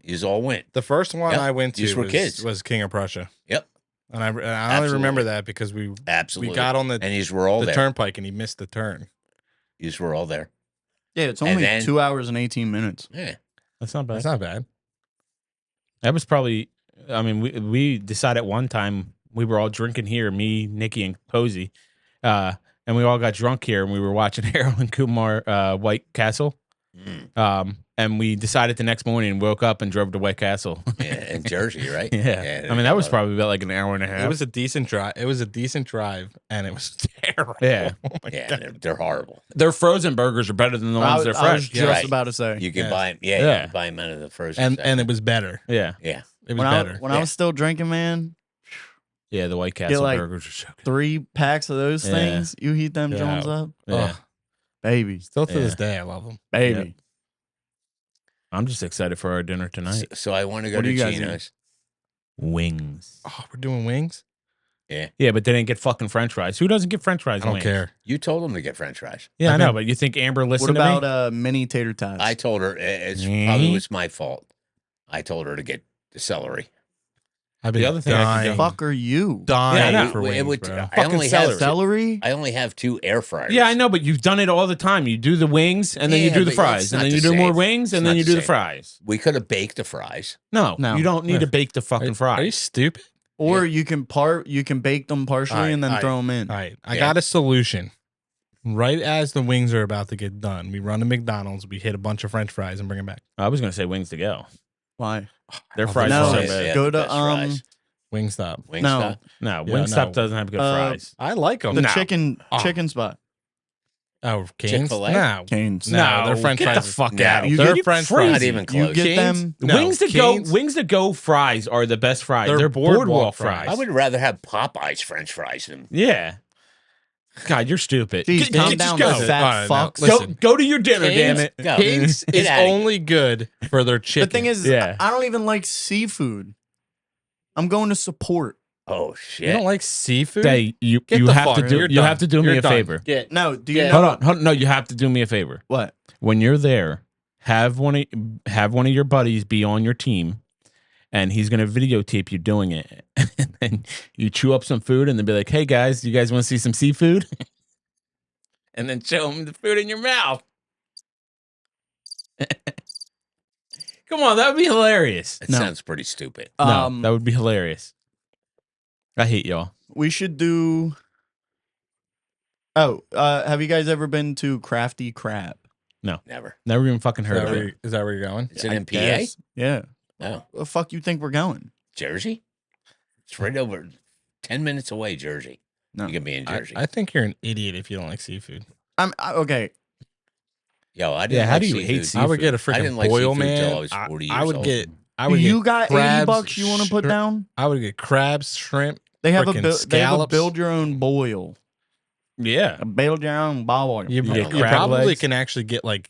[SPEAKER 4] his all went.
[SPEAKER 1] The first one
[SPEAKER 4] Yep.
[SPEAKER 1] I went
[SPEAKER 4] These
[SPEAKER 1] to
[SPEAKER 4] were
[SPEAKER 1] was,
[SPEAKER 4] kids.
[SPEAKER 1] was King of Prussia.
[SPEAKER 4] Yep,
[SPEAKER 1] And I only
[SPEAKER 4] Absolutely.
[SPEAKER 1] remember that because we
[SPEAKER 4] absolutely.
[SPEAKER 1] got on the
[SPEAKER 4] and these were all there.
[SPEAKER 1] turnpike and he missed the turn.
[SPEAKER 4] These were all there.
[SPEAKER 2] Yeah, it's
[SPEAKER 4] And
[SPEAKER 2] only
[SPEAKER 4] then-
[SPEAKER 2] 2 hours and 18 minutes.
[SPEAKER 4] Yeah.
[SPEAKER 3] That's not bad.
[SPEAKER 1] That's not bad.
[SPEAKER 3] That was probably. I mean, we decided one time we were all drinking here, me, Nikki, and Posey, and we all got drunk here, and we were watching Harold and Kumar White Castle.
[SPEAKER 4] Mm.
[SPEAKER 3] And we decided the next morning, woke up and drove to White Castle.
[SPEAKER 4] Yeah, in Jersey, right?
[SPEAKER 3] Yeah. I mean, that was probably about like an hour and a half.
[SPEAKER 1] It was a decent drive. It was a decent drive, and it was terrible.
[SPEAKER 3] Yeah.
[SPEAKER 1] Oh my
[SPEAKER 4] Yeah,
[SPEAKER 1] God.
[SPEAKER 4] they're horrible.
[SPEAKER 3] Their frozen burgers are better than the ones that are
[SPEAKER 2] I was
[SPEAKER 3] fresh.
[SPEAKER 2] just
[SPEAKER 4] Right.
[SPEAKER 2] about to say.
[SPEAKER 4] You can
[SPEAKER 1] Yes.
[SPEAKER 4] buy them. Yeah,
[SPEAKER 3] Yeah.
[SPEAKER 4] you can buy them out of the frozen
[SPEAKER 1] And
[SPEAKER 4] section.
[SPEAKER 1] it was better.
[SPEAKER 3] Yeah.
[SPEAKER 4] Yeah.
[SPEAKER 1] It was
[SPEAKER 2] When
[SPEAKER 1] better.
[SPEAKER 2] I was still drinking, man,
[SPEAKER 3] Yeah, the White Castle
[SPEAKER 2] like-
[SPEAKER 3] burgers are so good.
[SPEAKER 2] 3 packs of those
[SPEAKER 3] Yeah.
[SPEAKER 2] things, you heat them
[SPEAKER 1] Yeah.
[SPEAKER 2] Jones up,
[SPEAKER 3] Yeah.
[SPEAKER 1] Ugh.
[SPEAKER 2] baby,
[SPEAKER 1] Still to this
[SPEAKER 3] Yeah.
[SPEAKER 1] day, I love them.
[SPEAKER 2] baby.
[SPEAKER 3] I'm just excited for our dinner
[SPEAKER 4] So,
[SPEAKER 3] tonight.
[SPEAKER 4] so I want to go
[SPEAKER 2] What do
[SPEAKER 4] to
[SPEAKER 2] you guys eat?
[SPEAKER 4] Geno's.
[SPEAKER 3] Wings.
[SPEAKER 1] Oh, we're doing wings.
[SPEAKER 3] Yeah, but they didn't get fucking French fries. Who doesn't get French fries?
[SPEAKER 1] I don't
[SPEAKER 3] wings?
[SPEAKER 1] care.
[SPEAKER 4] You told them to get French fries.
[SPEAKER 3] Yeah, I
[SPEAKER 1] I've
[SPEAKER 3] know,
[SPEAKER 1] been-
[SPEAKER 3] but you think Amber
[SPEAKER 2] What
[SPEAKER 3] listened
[SPEAKER 2] about
[SPEAKER 3] to me?
[SPEAKER 2] mini tater tots?
[SPEAKER 4] I told her it's
[SPEAKER 3] Me?
[SPEAKER 4] probably was my fault. I told her to get the celery.
[SPEAKER 1] I've been
[SPEAKER 3] The other thing I could
[SPEAKER 1] dying,
[SPEAKER 3] do-
[SPEAKER 2] Fuck are you?
[SPEAKER 1] dying
[SPEAKER 3] Yeah, I know.
[SPEAKER 1] for
[SPEAKER 4] It
[SPEAKER 1] wings,
[SPEAKER 4] would-
[SPEAKER 1] bro.
[SPEAKER 4] I
[SPEAKER 3] Fucking
[SPEAKER 4] only
[SPEAKER 3] celery.
[SPEAKER 4] have
[SPEAKER 2] Celery?
[SPEAKER 4] I only have 2 air fryers.
[SPEAKER 3] Yeah, I know, but you've done it all the time. You do the wings, and then you
[SPEAKER 4] Yeah,
[SPEAKER 3] do the
[SPEAKER 4] but
[SPEAKER 3] fries,
[SPEAKER 4] it's
[SPEAKER 3] and
[SPEAKER 4] not
[SPEAKER 3] then you
[SPEAKER 4] the
[SPEAKER 3] do more
[SPEAKER 4] same.
[SPEAKER 3] wings, and
[SPEAKER 4] It's
[SPEAKER 3] then
[SPEAKER 4] not
[SPEAKER 3] you
[SPEAKER 4] the
[SPEAKER 3] do the
[SPEAKER 4] same.
[SPEAKER 3] fries.
[SPEAKER 4] We could have baked the fries.
[SPEAKER 3] No,
[SPEAKER 2] No.
[SPEAKER 3] you don't need to
[SPEAKER 1] Yeah.
[SPEAKER 3] bake the fucking fries.
[SPEAKER 1] Are you stupid?
[SPEAKER 2] Or you can bake them partially
[SPEAKER 1] Alright,
[SPEAKER 2] and then
[SPEAKER 1] alright.
[SPEAKER 2] throw them in.
[SPEAKER 1] All right, I
[SPEAKER 4] Yeah.
[SPEAKER 1] got a solution. Right as the wings are about to get done, we run to McDonald's, we hit a bunch of French fries, and bring them back.
[SPEAKER 3] I was going to say wings to go.
[SPEAKER 2] Why?
[SPEAKER 3] Their
[SPEAKER 1] Oh,
[SPEAKER 3] fries
[SPEAKER 2] no,
[SPEAKER 3] are so
[SPEAKER 4] Yeah,
[SPEAKER 3] bad.
[SPEAKER 4] they have
[SPEAKER 2] go
[SPEAKER 4] the
[SPEAKER 2] to,
[SPEAKER 4] best fries.
[SPEAKER 1] Wingstop.
[SPEAKER 4] Wingstop.
[SPEAKER 2] No.
[SPEAKER 3] No,
[SPEAKER 1] Yeah,
[SPEAKER 3] Wingstop
[SPEAKER 1] no.
[SPEAKER 3] doesn't have good fries.
[SPEAKER 1] I like them.
[SPEAKER 2] The
[SPEAKER 3] No.
[SPEAKER 2] chicken
[SPEAKER 1] Oh.
[SPEAKER 2] chicken spot.
[SPEAKER 1] Oh, Cane's?
[SPEAKER 4] Chick-fil-A?
[SPEAKER 1] No.
[SPEAKER 2] Canes.
[SPEAKER 1] No, they're French
[SPEAKER 3] get
[SPEAKER 1] fries.
[SPEAKER 3] the fuck
[SPEAKER 4] No.
[SPEAKER 3] out.
[SPEAKER 2] You
[SPEAKER 1] They're
[SPEAKER 2] get
[SPEAKER 1] French
[SPEAKER 3] crazy.
[SPEAKER 1] fries.
[SPEAKER 4] Not even
[SPEAKER 2] You
[SPEAKER 4] close.
[SPEAKER 2] get
[SPEAKER 1] Cane's?
[SPEAKER 2] them.
[SPEAKER 1] No,
[SPEAKER 3] Wings to go fries are the best fries.
[SPEAKER 1] They're
[SPEAKER 3] They're boardwalk
[SPEAKER 1] boardwalk
[SPEAKER 3] fries.
[SPEAKER 1] fries.
[SPEAKER 4] I would rather have Popeyes French fries than
[SPEAKER 3] Yeah. God, you're stupid.
[SPEAKER 2] Jeez, calm down,
[SPEAKER 3] go.
[SPEAKER 2] fat
[SPEAKER 1] All right, now,
[SPEAKER 2] fucks.
[SPEAKER 1] listen.
[SPEAKER 3] Go to your dinner, damn it.
[SPEAKER 4] Go.
[SPEAKER 1] Cane's
[SPEAKER 4] Get
[SPEAKER 1] is
[SPEAKER 4] outta here.
[SPEAKER 1] only good for their
[SPEAKER 2] The
[SPEAKER 1] chicken.
[SPEAKER 2] thing is,
[SPEAKER 3] Yeah.
[SPEAKER 2] I don't even like seafood. I'm going to support.
[SPEAKER 4] Oh
[SPEAKER 1] you
[SPEAKER 4] shit.
[SPEAKER 1] don't like seafood?
[SPEAKER 3] Hey, you
[SPEAKER 1] Get
[SPEAKER 3] you
[SPEAKER 1] the
[SPEAKER 3] have
[SPEAKER 1] fuck-
[SPEAKER 3] to do
[SPEAKER 1] you're
[SPEAKER 3] you
[SPEAKER 1] done.
[SPEAKER 3] have to do me
[SPEAKER 1] You're
[SPEAKER 3] a
[SPEAKER 1] done.
[SPEAKER 3] favor.
[SPEAKER 1] Get
[SPEAKER 2] No, do you
[SPEAKER 1] Yeah.
[SPEAKER 2] know
[SPEAKER 3] Hold on. No, you have to do me a favor.
[SPEAKER 2] what?
[SPEAKER 3] When you're there, have one of your buddies be on your team, and he's gonna videotape you doing it, and then you chew up some food, and then be like, "Hey guys, do you guys want to see some seafood?" And then show them the food in your mouth. Come on, that would be hilarious.
[SPEAKER 4] That sounds pretty stupid.
[SPEAKER 3] No, that would be hilarious. I hate y'all.
[SPEAKER 2] We should do. Oh, have you guys ever been to Crafty Crab?
[SPEAKER 3] No,
[SPEAKER 4] Never.
[SPEAKER 3] Never even fucking heard of it.
[SPEAKER 1] Is that where you're going?
[SPEAKER 4] It's an MPA.
[SPEAKER 2] Yeah.
[SPEAKER 4] Oh,
[SPEAKER 2] Where the fuck you think we're going?
[SPEAKER 4] Jersey. It's right over 10 minutes away. Jersey.
[SPEAKER 2] No.
[SPEAKER 4] You can be in Jersey.
[SPEAKER 1] I think you're an idiot if you don't like seafood.
[SPEAKER 2] Okay.
[SPEAKER 4] Yo, I didn't.
[SPEAKER 3] How
[SPEAKER 4] like
[SPEAKER 3] do you
[SPEAKER 4] seafood.
[SPEAKER 3] hate seafood?
[SPEAKER 1] I would get a
[SPEAKER 4] I didn't
[SPEAKER 1] freaking
[SPEAKER 4] like
[SPEAKER 1] boil,
[SPEAKER 4] seafood
[SPEAKER 1] man.
[SPEAKER 4] till I was 40 years
[SPEAKER 1] I would
[SPEAKER 4] old.
[SPEAKER 1] get.
[SPEAKER 2] You got
[SPEAKER 1] crabs,
[SPEAKER 2] $80 you want to put down?
[SPEAKER 1] I would get crabs, shrimp.
[SPEAKER 2] They have
[SPEAKER 1] Frickin'
[SPEAKER 2] they have a
[SPEAKER 1] scallops.
[SPEAKER 2] build your own boil.
[SPEAKER 3] Yeah.
[SPEAKER 2] A build your own boil.
[SPEAKER 1] You,
[SPEAKER 3] You get
[SPEAKER 1] you
[SPEAKER 3] crab
[SPEAKER 1] probably
[SPEAKER 3] legs.
[SPEAKER 1] can actually get like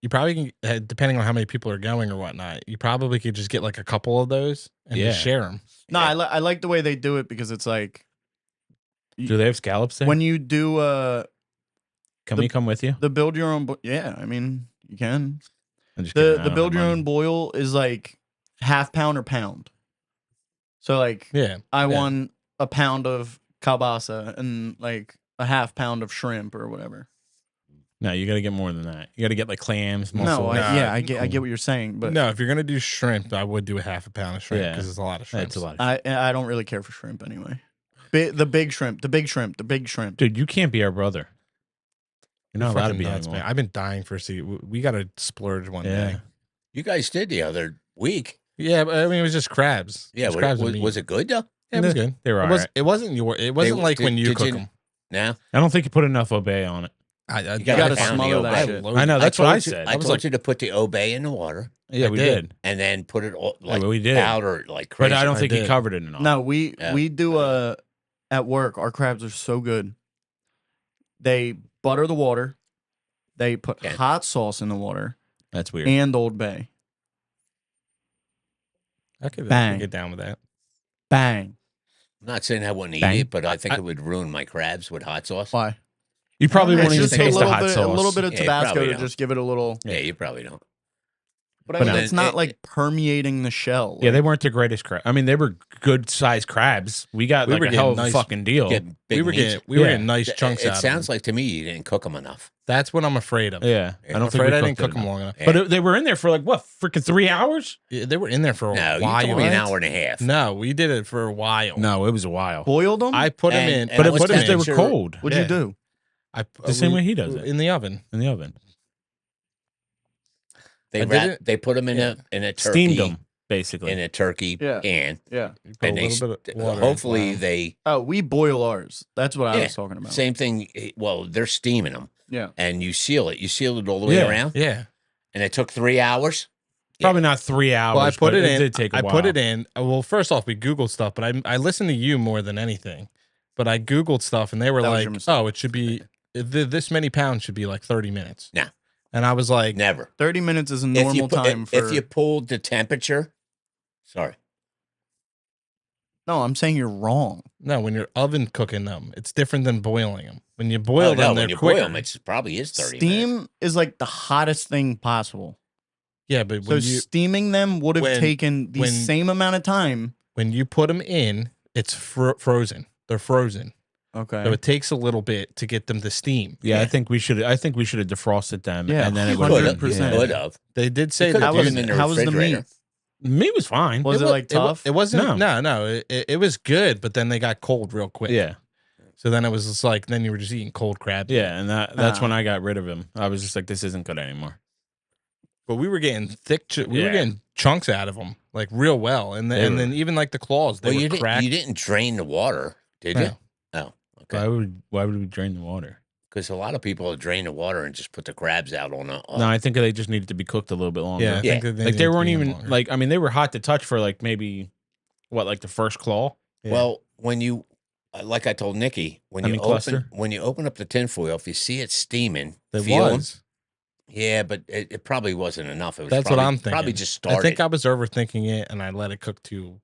[SPEAKER 1] you probably can, depending on how many people are going or whatnot. You probably could just get like a couple of those and just share them.
[SPEAKER 2] No, I like the way they do it because it's like
[SPEAKER 3] Do they have scallops there?
[SPEAKER 2] when you do
[SPEAKER 3] Can we come with you?
[SPEAKER 2] the build your own. Yeah, I mean you can.
[SPEAKER 3] I'm just kidding, I
[SPEAKER 2] The
[SPEAKER 3] don't
[SPEAKER 2] build
[SPEAKER 3] have
[SPEAKER 2] your
[SPEAKER 3] money.
[SPEAKER 2] own boil is like half pound or pound. So like
[SPEAKER 1] Yeah,
[SPEAKER 2] I want a pound of kielbasa and like a half pound of shrimp or whatever.
[SPEAKER 3] No, you got to get more than that. You got to get like clams,
[SPEAKER 2] No,
[SPEAKER 3] mussels.
[SPEAKER 2] I get what you're saying, but
[SPEAKER 1] no. If you're gonna do shrimp, I would do a half a pound of shrimp
[SPEAKER 3] Yeah.
[SPEAKER 1] because it's a lot of shrimp.
[SPEAKER 3] That's a lot.
[SPEAKER 2] I don't really care for shrimp anyway. The big shrimp, the big shrimp, the big shrimp.
[SPEAKER 3] Dude, you can't be our brother. You're not allowed to be
[SPEAKER 1] nuts,
[SPEAKER 3] anymore.
[SPEAKER 1] man. I've been dying for a seat. We got to splurge one day.
[SPEAKER 4] You guys did the other week.
[SPEAKER 1] Yeah, but I mean, it was just crabs.
[SPEAKER 4] Yeah,
[SPEAKER 1] Just crabs and
[SPEAKER 4] was,
[SPEAKER 1] meat.
[SPEAKER 4] was it good though?
[SPEAKER 1] Yeah, it was good.
[SPEAKER 3] They were
[SPEAKER 1] It
[SPEAKER 3] all
[SPEAKER 1] was.
[SPEAKER 3] right.
[SPEAKER 1] It wasn't your. It wasn't like when you
[SPEAKER 4] did
[SPEAKER 1] cook
[SPEAKER 4] you-
[SPEAKER 1] them.
[SPEAKER 4] No,
[SPEAKER 3] I don't think you put enough obey on it.
[SPEAKER 1] You
[SPEAKER 2] gotta
[SPEAKER 4] pound the
[SPEAKER 2] smother that
[SPEAKER 4] obey.
[SPEAKER 2] shit.
[SPEAKER 3] I know, that's what I
[SPEAKER 4] told you-
[SPEAKER 3] said.
[SPEAKER 4] I
[SPEAKER 3] I was
[SPEAKER 4] told
[SPEAKER 3] like-
[SPEAKER 4] you to put the obey in the water
[SPEAKER 3] Yeah,
[SPEAKER 1] I
[SPEAKER 3] we
[SPEAKER 1] did.
[SPEAKER 3] did.
[SPEAKER 4] and then put it all, like
[SPEAKER 3] we did.
[SPEAKER 4] powder like crazy.
[SPEAKER 3] But I don't
[SPEAKER 1] I
[SPEAKER 3] think he
[SPEAKER 1] did.
[SPEAKER 3] covered it enough.
[SPEAKER 2] No, we
[SPEAKER 4] Yeah.
[SPEAKER 2] do at work. Our crabs are so good. They butter the water. They put
[SPEAKER 4] Yeah.
[SPEAKER 2] hot sauce in the water
[SPEAKER 3] That's weird.
[SPEAKER 2] and Old Bay.
[SPEAKER 1] I could
[SPEAKER 2] Bang.
[SPEAKER 1] get down with that.
[SPEAKER 2] Bang.
[SPEAKER 4] I'm not saying I wouldn't eat
[SPEAKER 3] Bang.
[SPEAKER 4] it, but I think it would ruin my crabs with hot sauce.
[SPEAKER 2] Why?
[SPEAKER 3] You probably
[SPEAKER 2] It's
[SPEAKER 3] won't even
[SPEAKER 2] just
[SPEAKER 3] taste the hot
[SPEAKER 2] a
[SPEAKER 3] sauce.
[SPEAKER 2] little bit of
[SPEAKER 4] Yeah, you
[SPEAKER 2] Tabasco
[SPEAKER 4] probably
[SPEAKER 2] to
[SPEAKER 4] don't.
[SPEAKER 2] just give it a little.
[SPEAKER 4] Yeah, you probably don't.
[SPEAKER 2] But I
[SPEAKER 3] But
[SPEAKER 2] mean,
[SPEAKER 3] no.
[SPEAKER 2] it's not
[SPEAKER 4] It-
[SPEAKER 2] like permeating the shell.
[SPEAKER 3] Yeah, they
[SPEAKER 2] Like,
[SPEAKER 3] weren't the greatest crab. I mean, they were good sized crabs. We got
[SPEAKER 1] We
[SPEAKER 3] like
[SPEAKER 1] were
[SPEAKER 3] a
[SPEAKER 1] getting
[SPEAKER 3] hell of a
[SPEAKER 1] nice-
[SPEAKER 3] fucking deal.
[SPEAKER 4] Get big
[SPEAKER 1] We were
[SPEAKER 4] meats.
[SPEAKER 1] getting
[SPEAKER 3] Yeah.
[SPEAKER 1] nice chunks
[SPEAKER 4] It
[SPEAKER 1] out
[SPEAKER 4] sounds
[SPEAKER 1] of them.
[SPEAKER 4] like to me you didn't cook them enough.
[SPEAKER 1] That's what I'm afraid of.
[SPEAKER 3] Yeah,
[SPEAKER 4] Yeah.
[SPEAKER 3] I don't
[SPEAKER 1] I'm
[SPEAKER 3] think
[SPEAKER 1] afraid
[SPEAKER 3] we
[SPEAKER 1] I didn't
[SPEAKER 3] cooked
[SPEAKER 1] cook them
[SPEAKER 3] enough.
[SPEAKER 1] long enough.
[SPEAKER 4] Yeah.
[SPEAKER 3] But they were in there for like what, freaking 3 hours?
[SPEAKER 1] Yeah, they were in there for a
[SPEAKER 4] No, you
[SPEAKER 1] while.
[SPEAKER 4] told me an hour and a half.
[SPEAKER 1] No, we did it for a while.
[SPEAKER 3] No, it was a while.
[SPEAKER 2] boiled them?
[SPEAKER 1] I put them
[SPEAKER 4] And-
[SPEAKER 1] in,
[SPEAKER 4] and
[SPEAKER 3] But it
[SPEAKER 4] what's
[SPEAKER 3] was
[SPEAKER 1] put 'em
[SPEAKER 3] because they were
[SPEAKER 4] temperature?
[SPEAKER 3] cold
[SPEAKER 2] What'd you do?
[SPEAKER 3] The same way he does it.
[SPEAKER 1] in the oven.
[SPEAKER 3] in the oven.
[SPEAKER 4] They
[SPEAKER 1] I did it-
[SPEAKER 4] they put them in
[SPEAKER 1] yeah.
[SPEAKER 4] a turkey,
[SPEAKER 3] Steamed them, basically.
[SPEAKER 4] in a turkey
[SPEAKER 2] Yeah.
[SPEAKER 4] pan,
[SPEAKER 2] Yeah.
[SPEAKER 1] You put
[SPEAKER 4] and
[SPEAKER 1] a
[SPEAKER 4] they
[SPEAKER 1] little bit of water in.
[SPEAKER 4] hopefully
[SPEAKER 1] Wow.
[SPEAKER 4] they
[SPEAKER 2] Oh, we boil ours. That's what I
[SPEAKER 4] Yeah.
[SPEAKER 2] was talking about.
[SPEAKER 4] same thing. Well, they're steaming them,
[SPEAKER 2] Yeah.
[SPEAKER 4] and you seal it. You seal it all the way
[SPEAKER 3] Yeah.
[SPEAKER 4] around,
[SPEAKER 1] Yeah.
[SPEAKER 4] and it took 3 hours.
[SPEAKER 3] Probably not 3 hours.
[SPEAKER 1] Well, I put
[SPEAKER 3] but
[SPEAKER 1] it in.
[SPEAKER 3] did take a
[SPEAKER 1] I
[SPEAKER 3] while.
[SPEAKER 1] put it in. Well, first off, we Googled stuff, but I listened to you more than anything. But I Googled stuff, and they were
[SPEAKER 2] That was
[SPEAKER 1] like,
[SPEAKER 2] your mistake.
[SPEAKER 1] "Oh, it should be this many pounds should be like 30 minutes."
[SPEAKER 4] No.
[SPEAKER 1] And I was like,
[SPEAKER 4] Never.
[SPEAKER 2] 30 minutes is a
[SPEAKER 4] If you
[SPEAKER 2] normal
[SPEAKER 4] put-
[SPEAKER 2] time for.
[SPEAKER 4] if you pulled the temperature, sorry,
[SPEAKER 2] No, I'm saying you're wrong.
[SPEAKER 1] "No, when you're oven cooking them, it's different than boiling them. When you boil
[SPEAKER 4] oh,
[SPEAKER 1] them,
[SPEAKER 4] no,
[SPEAKER 1] they're
[SPEAKER 4] when you
[SPEAKER 1] quicker."
[SPEAKER 4] boil them, it probably is 30 minutes.
[SPEAKER 2] Steam is like the hottest thing possible.
[SPEAKER 1] Yeah, but
[SPEAKER 2] So steaming them would have
[SPEAKER 1] when-
[SPEAKER 2] taken the
[SPEAKER 1] when-
[SPEAKER 2] same amount of time.
[SPEAKER 1] when you put them in, it's frozen. They're frozen,
[SPEAKER 2] Okay.
[SPEAKER 1] so it takes a little bit to get them to steam.
[SPEAKER 3] Yeah, I
[SPEAKER 4] Yeah.
[SPEAKER 3] think we should have defrosted them.
[SPEAKER 2] Yeah,
[SPEAKER 3] and then it
[SPEAKER 4] You
[SPEAKER 3] would
[SPEAKER 4] could
[SPEAKER 3] have
[SPEAKER 4] have.
[SPEAKER 2] 100%.
[SPEAKER 4] You could have.
[SPEAKER 1] They did say
[SPEAKER 4] You could
[SPEAKER 1] that
[SPEAKER 4] have
[SPEAKER 2] How
[SPEAKER 4] put
[SPEAKER 2] was,
[SPEAKER 4] them in the
[SPEAKER 2] how was the
[SPEAKER 4] refrigerator.
[SPEAKER 2] meat?
[SPEAKER 3] Meat was fine.
[SPEAKER 2] Was it like tough?
[SPEAKER 1] It wasn't. No. It was good, but then they got cold real quick.
[SPEAKER 3] Yeah.
[SPEAKER 1] So then it was just like then you were just eating cold crab.
[SPEAKER 3] Yeah, and that's when
[SPEAKER 2] Ah.
[SPEAKER 3] I got rid of him. I was just like, this isn't good anymore.
[SPEAKER 1] But we were getting thick. We were
[SPEAKER 3] Yeah.
[SPEAKER 1] getting chunks out of them like real well, and
[SPEAKER 3] They
[SPEAKER 1] and
[SPEAKER 3] were-
[SPEAKER 1] then even like the claws, they
[SPEAKER 4] Well,
[SPEAKER 1] were
[SPEAKER 4] you
[SPEAKER 1] cracked.
[SPEAKER 4] didn't drain the water, did you?
[SPEAKER 1] No.
[SPEAKER 4] Oh, okay.
[SPEAKER 3] Why would we drain the water?
[SPEAKER 4] Because a lot of people drain the water and just put the crabs out on a.
[SPEAKER 3] No, I think they just needed to be cooked a little bit longer.
[SPEAKER 1] Yeah, I
[SPEAKER 4] Yeah.
[SPEAKER 1] think that
[SPEAKER 3] Like
[SPEAKER 1] need
[SPEAKER 3] they
[SPEAKER 1] to
[SPEAKER 3] weren't
[SPEAKER 1] be in
[SPEAKER 3] even
[SPEAKER 1] longer.
[SPEAKER 3] like, I mean, they were hot to touch for like maybe like the first claw.
[SPEAKER 1] Yeah.
[SPEAKER 4] Well, when you, like I told Nikki, when
[SPEAKER 3] I
[SPEAKER 4] you
[SPEAKER 3] mean,
[SPEAKER 4] open
[SPEAKER 3] cluster.
[SPEAKER 4] when you open up the tinfoil, if you see it steaming,
[SPEAKER 1] It
[SPEAKER 4] feel 'em.
[SPEAKER 1] was.
[SPEAKER 4] Yeah, but it probably wasn't enough. It was
[SPEAKER 1] That's what
[SPEAKER 4] probably,
[SPEAKER 1] I'm thinking.
[SPEAKER 4] Probably just started.
[SPEAKER 1] I think I was overthinking it, and I let it cook too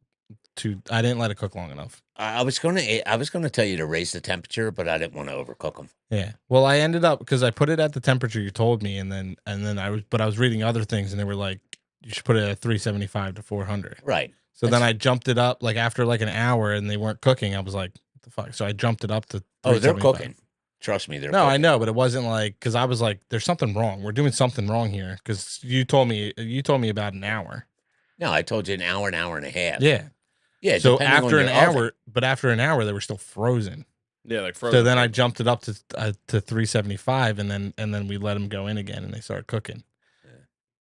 [SPEAKER 1] too. I didn't let it cook long enough.
[SPEAKER 4] I was gonna tell you to raise the temperature, but I didn't want to overcook them.
[SPEAKER 1] Yeah. Well, I ended up because I put it at the temperature you told me, and then I was reading other things, and they were like, you should put it at 375 to 400.
[SPEAKER 4] Right.
[SPEAKER 1] So then I jumped it up like after like an hour, and they weren't cooking. I was like, what the fuck? So I jumped it up to.
[SPEAKER 4] Oh, they're cooking. Trust me, they're.
[SPEAKER 1] No,
[SPEAKER 4] cooking.
[SPEAKER 1] I know, but it wasn't like because I was like, there's something wrong. We're doing something wrong here because you told me about an hour.
[SPEAKER 4] No, I told you an hour and a half.
[SPEAKER 1] Yeah.
[SPEAKER 4] Yeah.
[SPEAKER 1] So after an hour,
[SPEAKER 4] oven.
[SPEAKER 1] but after an hour, they were still frozen.
[SPEAKER 3] Yeah, like frozen.
[SPEAKER 1] So then I jumped it up to 375, and then we let them go in again, and they started cooking. Yeah.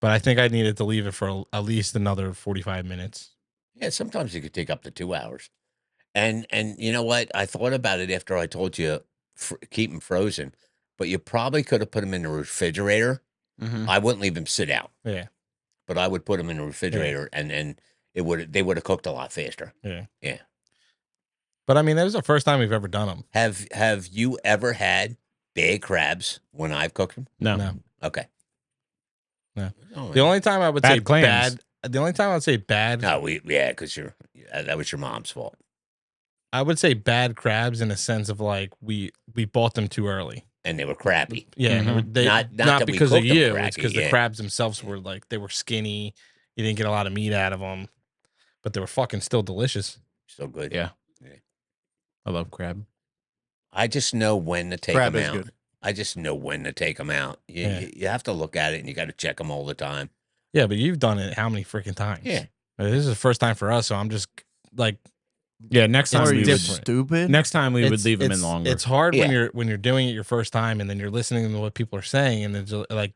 [SPEAKER 1] But I think I needed to leave it for at least another 45 minutes.
[SPEAKER 4] Yeah, sometimes it could take up to 2 hours. And you know what? I thought about it after I told you keep them frozen, but you probably could have put them in the refrigerator.
[SPEAKER 3] Mm-hmm.
[SPEAKER 4] I wouldn't leave them sit out.
[SPEAKER 1] Yeah.
[SPEAKER 4] But I would put them in the refrigerator, and they would have cooked a lot faster.
[SPEAKER 1] Yeah.
[SPEAKER 4] Yeah.
[SPEAKER 1] But I mean, that was the first time we've ever done them.
[SPEAKER 4] Have you ever had big crabs when I've cooked them?
[SPEAKER 1] No.
[SPEAKER 4] Okay.
[SPEAKER 1] No.
[SPEAKER 4] Oh,
[SPEAKER 1] The only time I would say
[SPEAKER 3] clams.
[SPEAKER 1] bad. The only time I would say bad.
[SPEAKER 4] No, because that was your mom's fault.
[SPEAKER 1] I would say bad crabs in a sense of like we bought them too early.
[SPEAKER 4] And they were crappy.
[SPEAKER 1] Yeah,
[SPEAKER 3] Mhm.
[SPEAKER 1] they
[SPEAKER 4] Not
[SPEAKER 1] not
[SPEAKER 4] that we
[SPEAKER 1] because of
[SPEAKER 4] cooked them
[SPEAKER 1] you.
[SPEAKER 4] crappy,
[SPEAKER 1] It's because the crabs themselves were like they were skinny. You didn't get a lot of meat out of them, but they were fucking still delicious.
[SPEAKER 4] So good.
[SPEAKER 3] Yeah. I love crab.
[SPEAKER 4] I just know when to take
[SPEAKER 2] Crab
[SPEAKER 4] them
[SPEAKER 2] is
[SPEAKER 4] out.
[SPEAKER 2] good.
[SPEAKER 4] I just know when to take them out. You have to look at it, and you got to check them all the time.
[SPEAKER 1] Yeah, but you've done it how many freaking times?
[SPEAKER 4] Yeah.
[SPEAKER 1] This is the first time for us, so I'm just like,
[SPEAKER 3] Yeah, next time
[SPEAKER 2] Are
[SPEAKER 3] we
[SPEAKER 2] you
[SPEAKER 3] would,
[SPEAKER 2] stupid?
[SPEAKER 3] next time we would
[SPEAKER 1] it's-
[SPEAKER 3] leave them in
[SPEAKER 1] it's-
[SPEAKER 3] longer.
[SPEAKER 1] It's hard
[SPEAKER 4] Yeah.
[SPEAKER 1] when you're doing it your first time, and then you're listening to what people are saying, and it's like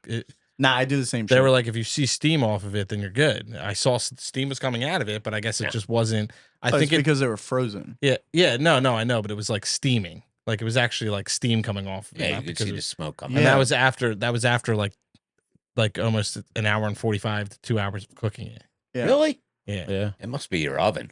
[SPEAKER 2] Nah, I do the same
[SPEAKER 1] they
[SPEAKER 2] shit.
[SPEAKER 1] were like, if you see steam off of it, then you're good. I saw steam was coming out of it, but I guess it just wasn't. I
[SPEAKER 2] Oh,
[SPEAKER 1] think
[SPEAKER 2] it's because they were frozen.
[SPEAKER 1] yeah, no, I know, but it was like steaming, like it was actually like steam coming off of it.
[SPEAKER 4] Yeah,
[SPEAKER 1] not
[SPEAKER 4] you could
[SPEAKER 1] because
[SPEAKER 4] see
[SPEAKER 1] it
[SPEAKER 4] the
[SPEAKER 1] was-
[SPEAKER 4] smoke coming.
[SPEAKER 1] and
[SPEAKER 2] Yeah.
[SPEAKER 1] that was after like almost an hour and 45 to 2 hours of cooking it.
[SPEAKER 2] Yeah.
[SPEAKER 4] Really?
[SPEAKER 1] Yeah,
[SPEAKER 3] yeah.
[SPEAKER 4] It must be your oven.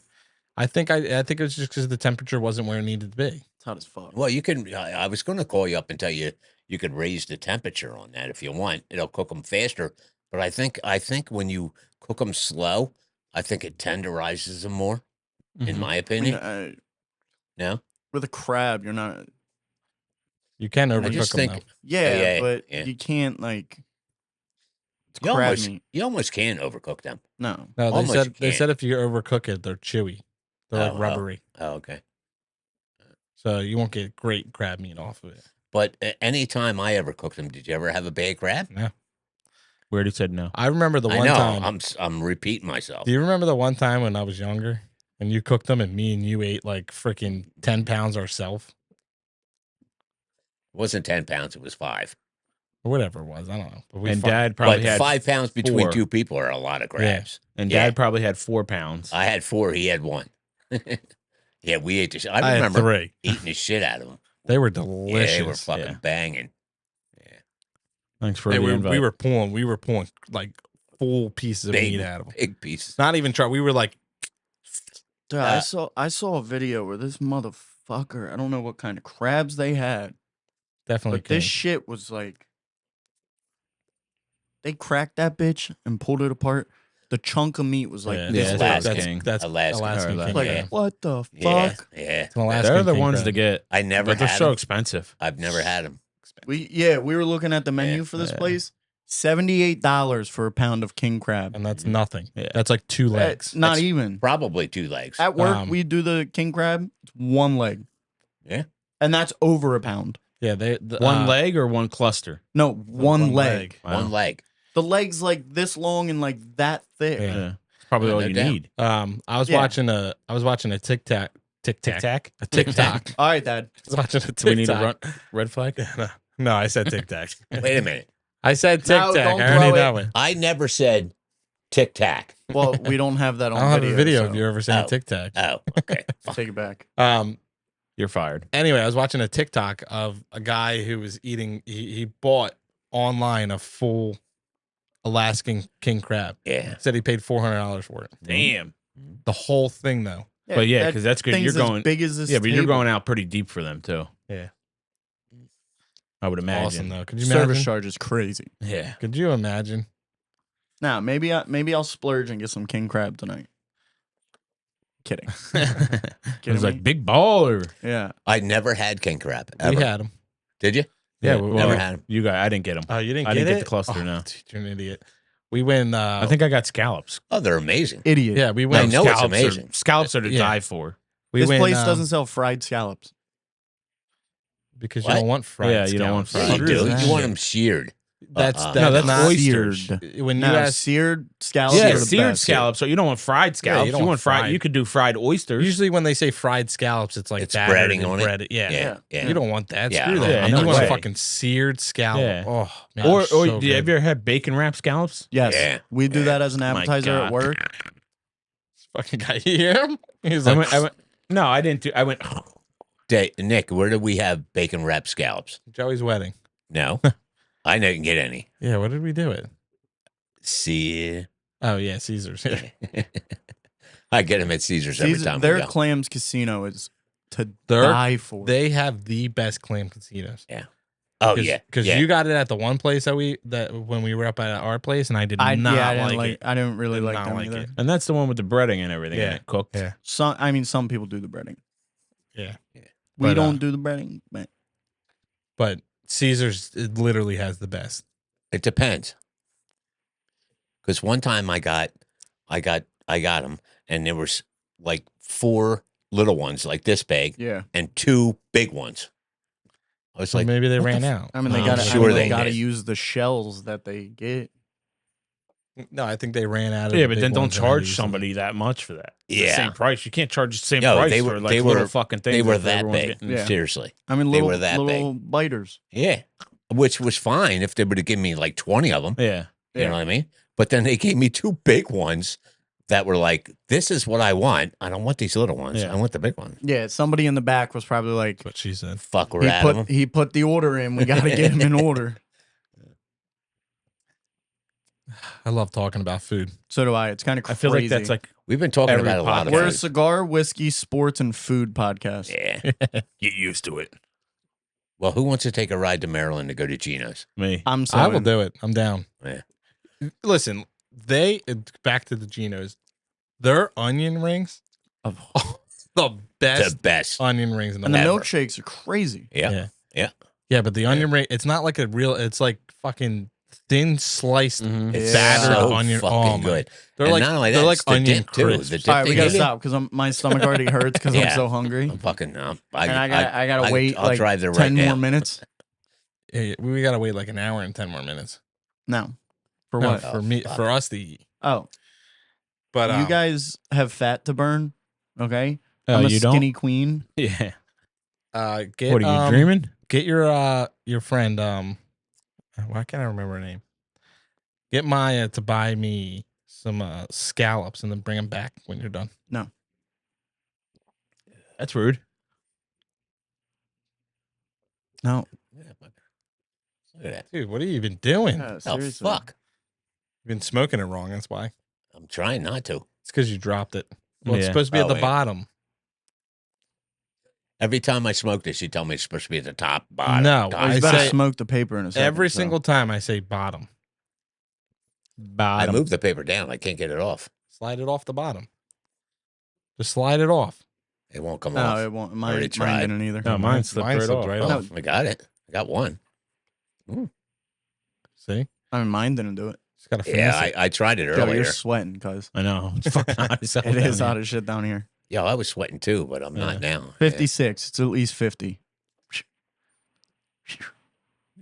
[SPEAKER 1] I think it was just because the temperature wasn't where it needed to be.
[SPEAKER 2] It's hot as fuck.
[SPEAKER 4] Well, you can. I was going to call you up and tell you could raise the temperature on that if you want. It'll cook them faster. But I think when you cook them slow, I think it tenderizes them more. In
[SPEAKER 3] Mhm.
[SPEAKER 4] my
[SPEAKER 2] I mean,
[SPEAKER 4] opinion, no.
[SPEAKER 2] with a crab, you're not.
[SPEAKER 1] You can
[SPEAKER 4] I
[SPEAKER 1] overcook
[SPEAKER 4] just
[SPEAKER 1] them
[SPEAKER 4] think
[SPEAKER 1] though.
[SPEAKER 2] Yeah, but
[SPEAKER 4] yeah.
[SPEAKER 2] you can't like. It's
[SPEAKER 4] You
[SPEAKER 2] crab
[SPEAKER 4] almost
[SPEAKER 2] meat.
[SPEAKER 4] you almost can overcook them.
[SPEAKER 2] No.
[SPEAKER 1] No,
[SPEAKER 4] Almost
[SPEAKER 1] they
[SPEAKER 4] can't.
[SPEAKER 1] said if you overcook it, they're chewy. They're like
[SPEAKER 4] Oh, oh.
[SPEAKER 1] rubbery.
[SPEAKER 4] Oh, okay.
[SPEAKER 1] So you won't get great crab meat off of it.
[SPEAKER 4] But any time I ever cooked them, did you ever have a bad crab?
[SPEAKER 3] We already said no.
[SPEAKER 1] I remember the
[SPEAKER 4] I
[SPEAKER 1] one
[SPEAKER 4] know.
[SPEAKER 1] time.
[SPEAKER 4] I'm repeating myself.
[SPEAKER 1] Do you remember the one time when I was younger and you cooked them and me and you ate like freaking 10 pounds ourselves
[SPEAKER 4] It wasn't 10 pounds. It was 5.
[SPEAKER 1] or whatever it was? I don't know. But we
[SPEAKER 3] And
[SPEAKER 1] fuck-
[SPEAKER 3] Dad probably
[SPEAKER 4] But
[SPEAKER 3] had
[SPEAKER 4] 5 pounds between
[SPEAKER 3] 4.
[SPEAKER 4] 2 people are a lot of crabs.
[SPEAKER 3] And
[SPEAKER 4] Yeah.
[SPEAKER 3] Dad probably had 4 pounds.
[SPEAKER 4] I had 4. He had 1. Yeah, we ate the shit.
[SPEAKER 1] I
[SPEAKER 4] I
[SPEAKER 1] had
[SPEAKER 4] remember
[SPEAKER 1] 3.
[SPEAKER 4] eating the shit out of them.
[SPEAKER 1] They were
[SPEAKER 4] Yeah,
[SPEAKER 1] delicious.
[SPEAKER 4] they were fucking
[SPEAKER 3] yeah.
[SPEAKER 4] banging.
[SPEAKER 3] Thanks for
[SPEAKER 1] They
[SPEAKER 3] the
[SPEAKER 1] were-
[SPEAKER 3] invite.
[SPEAKER 1] we were pulling like full pieces of
[SPEAKER 4] Big,
[SPEAKER 1] meat out of them.
[SPEAKER 4] big pieces.
[SPEAKER 1] Not even try. We were like,
[SPEAKER 2] Dude, I saw a video where this motherfucker, I don't know what kind of crabs they had,
[SPEAKER 1] definitely.
[SPEAKER 2] but this
[SPEAKER 1] king.
[SPEAKER 2] shit was like, they cracked that bitch and pulled it apart. The chunk of meat was like
[SPEAKER 1] Yeah,
[SPEAKER 2] this
[SPEAKER 3] that's
[SPEAKER 2] big.
[SPEAKER 3] King.
[SPEAKER 1] That's
[SPEAKER 4] Alaskan.
[SPEAKER 1] Alaskan
[SPEAKER 3] Or
[SPEAKER 1] king.
[SPEAKER 2] Like,
[SPEAKER 1] Yeah.
[SPEAKER 2] what the fuck?
[SPEAKER 4] Yeah, yeah.
[SPEAKER 1] It's an Alaskan
[SPEAKER 3] They're the
[SPEAKER 1] king
[SPEAKER 3] ones
[SPEAKER 1] crab.
[SPEAKER 3] to get.
[SPEAKER 4] I never
[SPEAKER 3] But they're
[SPEAKER 4] had
[SPEAKER 3] so
[SPEAKER 4] them.
[SPEAKER 3] expensive.
[SPEAKER 4] I've never had them.
[SPEAKER 2] We were looking at the menu for this
[SPEAKER 3] Yeah.
[SPEAKER 2] place. $78 for a pound of king crab.
[SPEAKER 1] And that's nothing.
[SPEAKER 3] Yeah.
[SPEAKER 1] That's like 2 legs.
[SPEAKER 2] It's not
[SPEAKER 4] That's-
[SPEAKER 2] even.
[SPEAKER 4] Probably 2 legs.
[SPEAKER 2] At work,
[SPEAKER 1] Um,
[SPEAKER 2] we do the king crab. It's 1 leg.
[SPEAKER 4] Yeah.
[SPEAKER 2] And that's over a pound.
[SPEAKER 1] Yeah,
[SPEAKER 3] One leg or one cluster?
[SPEAKER 2] No, one leg.
[SPEAKER 3] Wow.
[SPEAKER 4] 1 leg.
[SPEAKER 2] The leg's like this long and like that thick.
[SPEAKER 1] Yeah.
[SPEAKER 3] Yeah. It's probably
[SPEAKER 4] Yeah,
[SPEAKER 3] all
[SPEAKER 4] no
[SPEAKER 3] you
[SPEAKER 4] doubt.
[SPEAKER 3] need.
[SPEAKER 1] I was
[SPEAKER 2] Yeah.
[SPEAKER 1] watching a TikTok.
[SPEAKER 3] Tic Tac.
[SPEAKER 1] A TikTok.
[SPEAKER 2] All right, Dad.
[SPEAKER 1] I was watching a TikTok.
[SPEAKER 3] Do we need a red flag?
[SPEAKER 1] No, I said TikTok.
[SPEAKER 4] Wait a minute.
[SPEAKER 1] I said
[SPEAKER 2] No,
[SPEAKER 1] TikTok.
[SPEAKER 2] don't
[SPEAKER 1] I already
[SPEAKER 2] throw
[SPEAKER 1] know
[SPEAKER 2] it.
[SPEAKER 1] it.
[SPEAKER 4] I never said tic tac.
[SPEAKER 2] Well, we don't have that on
[SPEAKER 1] I don't have
[SPEAKER 2] video.
[SPEAKER 1] a video
[SPEAKER 2] so
[SPEAKER 1] of you ever saying
[SPEAKER 4] Oh.
[SPEAKER 1] TikTok.
[SPEAKER 4] Oh, okay.
[SPEAKER 2] Take it back.
[SPEAKER 3] You're fired.
[SPEAKER 1] Anyway, I was watching a TikTok of a guy who was eating. He bought online a full Alaskan king crab.
[SPEAKER 4] Yeah.
[SPEAKER 1] Said he paid $400 for it.
[SPEAKER 3] Damn.
[SPEAKER 1] The whole thing though.
[SPEAKER 3] But yeah,
[SPEAKER 2] that
[SPEAKER 3] because that's good.
[SPEAKER 2] thing's
[SPEAKER 3] You're
[SPEAKER 2] as
[SPEAKER 3] going.
[SPEAKER 2] big as this.
[SPEAKER 3] Yeah, but you're
[SPEAKER 2] table.
[SPEAKER 3] going out pretty deep for them too.
[SPEAKER 1] Yeah.
[SPEAKER 3] I would imagine.
[SPEAKER 1] Awesome though. Could you
[SPEAKER 2] Service
[SPEAKER 1] imagine?
[SPEAKER 2] charge is crazy.
[SPEAKER 3] Yeah.
[SPEAKER 1] Could you imagine?
[SPEAKER 2] Now, maybe I'll splurge and get some king crab tonight. Kidding.
[SPEAKER 3] It was
[SPEAKER 2] me?
[SPEAKER 3] like big baller.
[SPEAKER 2] Yeah.
[SPEAKER 4] I never had king crab. Ever.
[SPEAKER 1] We had them.
[SPEAKER 4] Did you?
[SPEAKER 1] Yeah,
[SPEAKER 3] well,
[SPEAKER 4] Never had them.
[SPEAKER 3] You got. I didn't get them.
[SPEAKER 1] Oh, you didn't
[SPEAKER 3] I
[SPEAKER 1] get
[SPEAKER 3] didn't
[SPEAKER 1] it?
[SPEAKER 3] get the cluster.
[SPEAKER 1] Oh,
[SPEAKER 3] No,
[SPEAKER 1] dude, you're an idiot. We went.
[SPEAKER 3] I think I got scallops.
[SPEAKER 4] Oh, they're amazing.
[SPEAKER 2] Idiot.
[SPEAKER 1] Yeah, we
[SPEAKER 4] I
[SPEAKER 1] went.
[SPEAKER 4] know it's
[SPEAKER 3] Scallops
[SPEAKER 4] amazing.
[SPEAKER 3] Scallops are to
[SPEAKER 1] Yeah.
[SPEAKER 3] die for.
[SPEAKER 1] We
[SPEAKER 2] This
[SPEAKER 1] went,
[SPEAKER 2] place doesn't sell fried scallops.
[SPEAKER 1] because
[SPEAKER 4] What?
[SPEAKER 1] you don't want fried.
[SPEAKER 3] Yeah, you don't want
[SPEAKER 1] scallops.
[SPEAKER 4] Yeah,
[SPEAKER 3] fried.
[SPEAKER 4] you
[SPEAKER 2] Screw
[SPEAKER 4] do.
[SPEAKER 2] that.
[SPEAKER 4] You want them seared.
[SPEAKER 1] That's
[SPEAKER 3] No, that's
[SPEAKER 1] not
[SPEAKER 3] oysters.
[SPEAKER 2] Seared.
[SPEAKER 1] When you
[SPEAKER 2] No,
[SPEAKER 1] ask,
[SPEAKER 2] seared scallops
[SPEAKER 3] Yeah,
[SPEAKER 2] are the
[SPEAKER 3] seared
[SPEAKER 2] best.
[SPEAKER 3] scallops. So you don't want fried scallops.
[SPEAKER 1] you don't
[SPEAKER 3] you
[SPEAKER 1] want
[SPEAKER 3] want fried.
[SPEAKER 1] fried.
[SPEAKER 3] You could do fried oysters.
[SPEAKER 1] usually when they say fried scallops, it's like
[SPEAKER 4] It's
[SPEAKER 1] battered
[SPEAKER 4] breading
[SPEAKER 1] and
[SPEAKER 4] on it?
[SPEAKER 1] breaded. Yeah.
[SPEAKER 4] Yeah, yeah.
[SPEAKER 1] You don't want that.
[SPEAKER 4] Yeah,
[SPEAKER 1] Screw
[SPEAKER 4] no,
[SPEAKER 1] that.
[SPEAKER 3] yeah,
[SPEAKER 1] You
[SPEAKER 3] no
[SPEAKER 1] want a
[SPEAKER 3] way.
[SPEAKER 1] fucking seared scallop.
[SPEAKER 3] Yeah.
[SPEAKER 1] Oh man.
[SPEAKER 3] or
[SPEAKER 1] so
[SPEAKER 3] have you
[SPEAKER 1] good.
[SPEAKER 3] ever had bacon wrapped scallops?
[SPEAKER 2] Yes.
[SPEAKER 4] Yeah.
[SPEAKER 2] We do that as an
[SPEAKER 3] My
[SPEAKER 2] appetizer
[SPEAKER 3] God.
[SPEAKER 2] at work.
[SPEAKER 1] This fucking guy here? He's
[SPEAKER 3] I
[SPEAKER 1] like,
[SPEAKER 3] went. No, I didn't do. I went.
[SPEAKER 4] Nick, where did we have bacon wrapped scallops?
[SPEAKER 1] Joey's wedding.
[SPEAKER 4] No, I didn't get any.
[SPEAKER 1] Yeah, what did we do it?
[SPEAKER 4] See,
[SPEAKER 1] Oh yeah, Caesar's. Yeah.
[SPEAKER 4] I get them at Caesar's every time.
[SPEAKER 2] Their
[SPEAKER 4] we go.
[SPEAKER 2] clams casino is to
[SPEAKER 1] They're-
[SPEAKER 2] die for.
[SPEAKER 1] They have the best clam casinos.
[SPEAKER 4] Oh yeah,
[SPEAKER 1] because
[SPEAKER 4] yeah.
[SPEAKER 1] you got it at the one place that when we were up at our place, and I did
[SPEAKER 2] I
[SPEAKER 1] not
[SPEAKER 2] didn't
[SPEAKER 1] like it.
[SPEAKER 2] I didn't really
[SPEAKER 1] Did
[SPEAKER 2] like
[SPEAKER 1] not
[SPEAKER 2] them
[SPEAKER 1] like
[SPEAKER 2] either.
[SPEAKER 1] it.
[SPEAKER 3] And that's the one with the breading and everything.
[SPEAKER 1] Yeah.
[SPEAKER 3] And it cooked.
[SPEAKER 1] Yeah.
[SPEAKER 2] Some people do the breading.
[SPEAKER 1] Yeah.
[SPEAKER 2] We
[SPEAKER 1] But,
[SPEAKER 2] don't do the breading. But
[SPEAKER 1] But Caesar's it literally has the best.
[SPEAKER 4] It depends. Because one time I got them, and there was like 4 little ones like this big,
[SPEAKER 2] yeah,
[SPEAKER 4] and 2 big ones. I was
[SPEAKER 1] So
[SPEAKER 4] like,
[SPEAKER 1] maybe they
[SPEAKER 4] what the
[SPEAKER 1] ran
[SPEAKER 4] f-
[SPEAKER 1] out.
[SPEAKER 2] I mean they
[SPEAKER 4] I'm
[SPEAKER 2] got to.
[SPEAKER 4] sure
[SPEAKER 2] they
[SPEAKER 4] they
[SPEAKER 2] got to
[SPEAKER 4] did.
[SPEAKER 2] use the shells that they get.
[SPEAKER 1] No, I think they ran out of.
[SPEAKER 3] Yeah,
[SPEAKER 1] the
[SPEAKER 3] but
[SPEAKER 1] big
[SPEAKER 3] then don't
[SPEAKER 1] ones and had to
[SPEAKER 3] charge
[SPEAKER 1] use them.
[SPEAKER 3] somebody that much for that. The
[SPEAKER 4] Yeah.
[SPEAKER 3] same price. You can't charge the same
[SPEAKER 4] No,
[SPEAKER 3] price
[SPEAKER 4] they
[SPEAKER 3] for
[SPEAKER 4] were-
[SPEAKER 3] like
[SPEAKER 4] they
[SPEAKER 3] little
[SPEAKER 4] were-
[SPEAKER 3] fucking things.
[SPEAKER 4] they were
[SPEAKER 3] if
[SPEAKER 4] that
[SPEAKER 3] everyone's
[SPEAKER 4] big.
[SPEAKER 3] getting-
[SPEAKER 2] Yeah.
[SPEAKER 4] Seriously,
[SPEAKER 2] I mean,
[SPEAKER 4] They
[SPEAKER 2] little
[SPEAKER 4] were that
[SPEAKER 2] little biters.
[SPEAKER 4] yeah. Which was fine if they would have given me like 20 of them.
[SPEAKER 3] Yeah.
[SPEAKER 4] You know what I mean? But then they gave me 2 big ones that were like, "This is what I want. I don't want these little ones.
[SPEAKER 3] Yeah.
[SPEAKER 4] I want the big one."
[SPEAKER 2] Yeah, somebody in the back was probably like,
[SPEAKER 1] That's what she said.
[SPEAKER 4] Fuck, we're out of them.
[SPEAKER 2] he put the order in. We got to get him in order.
[SPEAKER 1] I love talking about food.
[SPEAKER 2] So do I. It's kind of
[SPEAKER 3] I
[SPEAKER 2] crazy.
[SPEAKER 3] feel like that's like
[SPEAKER 4] We've been talking
[SPEAKER 3] Every
[SPEAKER 4] about a lot of
[SPEAKER 2] We're a
[SPEAKER 4] food.
[SPEAKER 2] cigar, whiskey, sports, and food podcast.
[SPEAKER 4] Yeah.
[SPEAKER 3] get used to it.
[SPEAKER 4] Well, who wants to take a ride to Maryland to go to Gino's?
[SPEAKER 3] Me.
[SPEAKER 2] I'm
[SPEAKER 1] I will
[SPEAKER 2] selling.
[SPEAKER 1] do it. I'm down.
[SPEAKER 4] Yeah.
[SPEAKER 1] Listen, back to the Geno's. Their onion rings, the
[SPEAKER 4] The
[SPEAKER 1] best
[SPEAKER 4] best.
[SPEAKER 1] onion rings in the
[SPEAKER 2] And the
[SPEAKER 1] world.
[SPEAKER 4] Ever.
[SPEAKER 2] milkshakes are crazy.
[SPEAKER 4] Yeah.
[SPEAKER 1] Yeah, but the onion ring, it's not like a real. It's like fucking thin sliced
[SPEAKER 3] Mhm.
[SPEAKER 4] It's
[SPEAKER 1] battered
[SPEAKER 4] so
[SPEAKER 1] onion.
[SPEAKER 4] fucking
[SPEAKER 1] Oh, my-
[SPEAKER 4] good.
[SPEAKER 1] They're
[SPEAKER 4] And
[SPEAKER 1] like
[SPEAKER 4] not only
[SPEAKER 1] they're
[SPEAKER 4] that,
[SPEAKER 1] like
[SPEAKER 4] it's the
[SPEAKER 1] onion
[SPEAKER 4] dip, too.
[SPEAKER 1] crisps.
[SPEAKER 4] The dip
[SPEAKER 2] All right, we
[SPEAKER 4] they
[SPEAKER 2] gotta
[SPEAKER 4] give you.
[SPEAKER 2] stop because my stomach already hurts because I'm
[SPEAKER 4] Yeah.
[SPEAKER 2] so hungry.
[SPEAKER 4] I'm fucking.
[SPEAKER 2] And I gotta
[SPEAKER 4] I-
[SPEAKER 2] wait
[SPEAKER 4] I'll
[SPEAKER 2] like
[SPEAKER 4] drive there
[SPEAKER 2] 10
[SPEAKER 4] right
[SPEAKER 2] more
[SPEAKER 4] now.
[SPEAKER 2] minutes.
[SPEAKER 1] Yeah, we gotta wait like an hour and 10 more minutes.
[SPEAKER 2] No. For
[SPEAKER 1] No,
[SPEAKER 2] what?
[SPEAKER 1] for
[SPEAKER 4] Oh,
[SPEAKER 1] me,
[SPEAKER 4] fuck.
[SPEAKER 1] for us to eat.
[SPEAKER 2] Oh,
[SPEAKER 1] But
[SPEAKER 2] you guys have fat to burn. Okay.
[SPEAKER 3] Oh,
[SPEAKER 2] I'm a
[SPEAKER 3] you
[SPEAKER 2] skinny queen.
[SPEAKER 3] Yeah.
[SPEAKER 1] get
[SPEAKER 3] What are you dreaming?
[SPEAKER 1] Get your friend why can't I remember her name? Get Maya to buy me some scallops and then bring them back when you're done.
[SPEAKER 3] That's rude.
[SPEAKER 2] No.
[SPEAKER 4] Yeah, but- Look at that.
[SPEAKER 1] Dude, what are you even doing?
[SPEAKER 2] Yeah,
[SPEAKER 4] Oh,
[SPEAKER 2] seriously.
[SPEAKER 4] fuck.
[SPEAKER 1] You've been smoking it wrong. That's why.
[SPEAKER 4] I'm trying not to.
[SPEAKER 1] It's because you dropped it. Well, it's
[SPEAKER 3] Yeah.
[SPEAKER 1] supposed to be
[SPEAKER 4] Oh,
[SPEAKER 1] at the
[SPEAKER 4] wait.
[SPEAKER 1] bottom.
[SPEAKER 4] Every time I smoke this, you tell me it's supposed to be at the top, bottom.
[SPEAKER 1] No,
[SPEAKER 4] top.
[SPEAKER 2] Well, he's
[SPEAKER 1] I
[SPEAKER 2] about to
[SPEAKER 1] say
[SPEAKER 2] smoke the paper in a second.
[SPEAKER 1] Every
[SPEAKER 2] so.
[SPEAKER 1] single time I say bottom,
[SPEAKER 4] I
[SPEAKER 3] Bottom.
[SPEAKER 4] moved the paper down. I can't get it off.
[SPEAKER 1] slide it off the bottom. Just slide it off.
[SPEAKER 4] It won't come
[SPEAKER 2] No,
[SPEAKER 4] off.
[SPEAKER 2] it won't.
[SPEAKER 4] Already
[SPEAKER 2] Mine
[SPEAKER 4] tried.
[SPEAKER 2] didn't either.
[SPEAKER 3] No, mine slipped right
[SPEAKER 1] slipped
[SPEAKER 3] off.
[SPEAKER 1] right
[SPEAKER 4] Oh,
[SPEAKER 1] off.
[SPEAKER 4] I got it. I got one.
[SPEAKER 1] See?
[SPEAKER 2] I mean, mine didn't do it.
[SPEAKER 1] Just gotta finesse
[SPEAKER 4] Yeah,
[SPEAKER 1] it.
[SPEAKER 4] I tried it
[SPEAKER 2] Joe,
[SPEAKER 4] earlier.
[SPEAKER 2] you're sweating, cuz.
[SPEAKER 3] I know. It's fucking hot as hell
[SPEAKER 2] It
[SPEAKER 3] down
[SPEAKER 2] is
[SPEAKER 3] here.
[SPEAKER 2] hot as shit down here.
[SPEAKER 4] Yeah, I was sweating too, but I'm not now.
[SPEAKER 2] 56. It's at least 50.
[SPEAKER 4] Yeah.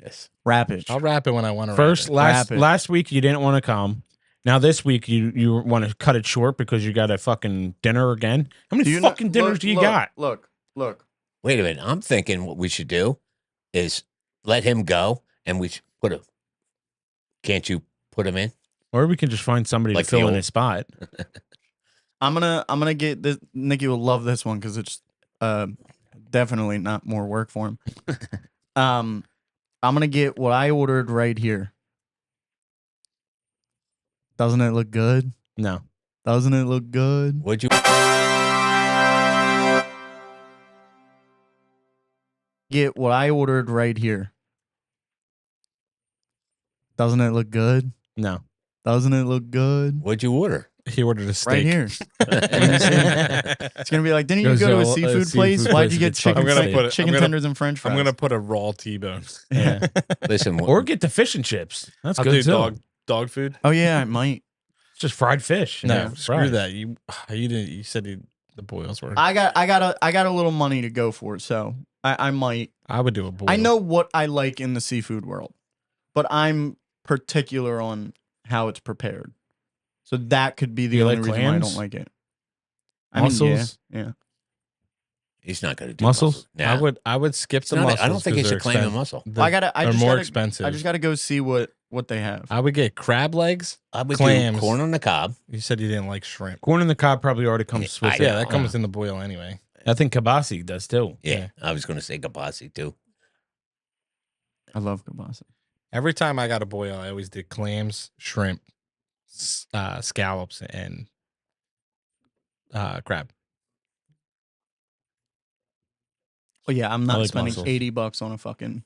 [SPEAKER 4] Yes.
[SPEAKER 2] Wrap it.
[SPEAKER 1] I'll wrap it when I want to.
[SPEAKER 3] First,
[SPEAKER 2] Wrap it.
[SPEAKER 3] last week you didn't want to come. Now this week you want to cut it short because you got a fucking dinner again. How many fucking dinners do you got?
[SPEAKER 2] Look.
[SPEAKER 4] Wait a minute. I'm thinking what we should do is let him go, and we should put a. Can't you put him in?
[SPEAKER 3] Or we can just find somebody
[SPEAKER 4] Like
[SPEAKER 3] to fill
[SPEAKER 4] the
[SPEAKER 3] in
[SPEAKER 4] old-
[SPEAKER 3] his spot.
[SPEAKER 2] I'm gonna get this. Nikki will love this one because it's definitely not more work for him. I'm gonna get what I ordered right here. Doesn't it look good?
[SPEAKER 3] No.
[SPEAKER 2] Doesn't it look good?
[SPEAKER 4] Would you?
[SPEAKER 2] Get what I ordered right here. Doesn't it look good?
[SPEAKER 3] No.
[SPEAKER 2] Doesn't it look good?
[SPEAKER 4] What'd you order?
[SPEAKER 1] He ordered a steak
[SPEAKER 2] right here. It's gonna be like, didn't you
[SPEAKER 3] Goes
[SPEAKER 2] go to a
[SPEAKER 3] to a
[SPEAKER 2] seafood place?
[SPEAKER 3] seafood
[SPEAKER 2] Why'd
[SPEAKER 3] place
[SPEAKER 2] you
[SPEAKER 3] and
[SPEAKER 2] get
[SPEAKER 3] gets fucking
[SPEAKER 2] chicken,
[SPEAKER 3] steak.
[SPEAKER 2] chicken tenders and French fries?
[SPEAKER 1] I'm gonna put a raw T-bone.
[SPEAKER 3] Yeah.
[SPEAKER 4] Listen,
[SPEAKER 3] Or get the fish and chips. That's
[SPEAKER 1] I'll
[SPEAKER 3] good
[SPEAKER 1] do
[SPEAKER 3] too.
[SPEAKER 1] dog food.
[SPEAKER 2] Oh yeah, I might.
[SPEAKER 3] It's just fried fish.
[SPEAKER 1] No,
[SPEAKER 3] Yeah,
[SPEAKER 1] screw
[SPEAKER 3] fries.
[SPEAKER 1] that. You didn't. You said the boils were.
[SPEAKER 2] I got a little money to go for, so I might.
[SPEAKER 1] I would do a boil.
[SPEAKER 2] I know what I like in the seafood world, but I'm particular on how it's prepared. So that could be the
[SPEAKER 3] You
[SPEAKER 2] only
[SPEAKER 3] like
[SPEAKER 2] reason why I don't
[SPEAKER 3] clams?
[SPEAKER 2] like it.
[SPEAKER 3] Mussels?
[SPEAKER 2] Yeah.
[SPEAKER 4] he's not going to do
[SPEAKER 3] Mussels?
[SPEAKER 4] mussels. Now,
[SPEAKER 1] I would skip
[SPEAKER 4] it's
[SPEAKER 1] the
[SPEAKER 4] not a-
[SPEAKER 1] mussels.
[SPEAKER 4] I don't think he
[SPEAKER 1] 'cause
[SPEAKER 4] should
[SPEAKER 1] they're
[SPEAKER 4] claim a
[SPEAKER 1] expensive.
[SPEAKER 4] mussel.
[SPEAKER 2] Well,
[SPEAKER 1] They're more expensive.
[SPEAKER 2] I just gotta go see what they have.
[SPEAKER 1] I would get crab legs.
[SPEAKER 4] I would
[SPEAKER 1] Clams.
[SPEAKER 4] do corn on the cob.
[SPEAKER 1] You said you didn't like shrimp.
[SPEAKER 3] Corn in the cob probably already comes with it.
[SPEAKER 1] Yeah, that comes in the boil anyway.
[SPEAKER 3] I think kabasi does too.
[SPEAKER 4] Yeah, I was going to say kabasi too.
[SPEAKER 2] I love kielbasa.
[SPEAKER 1] Every time I got a boil, I always did clams, shrimp, scallops, and crab.
[SPEAKER 2] Oh yeah, I'm
[SPEAKER 3] I
[SPEAKER 2] not
[SPEAKER 3] like
[SPEAKER 2] spending
[SPEAKER 3] mussels.
[SPEAKER 2] $80 on a fucking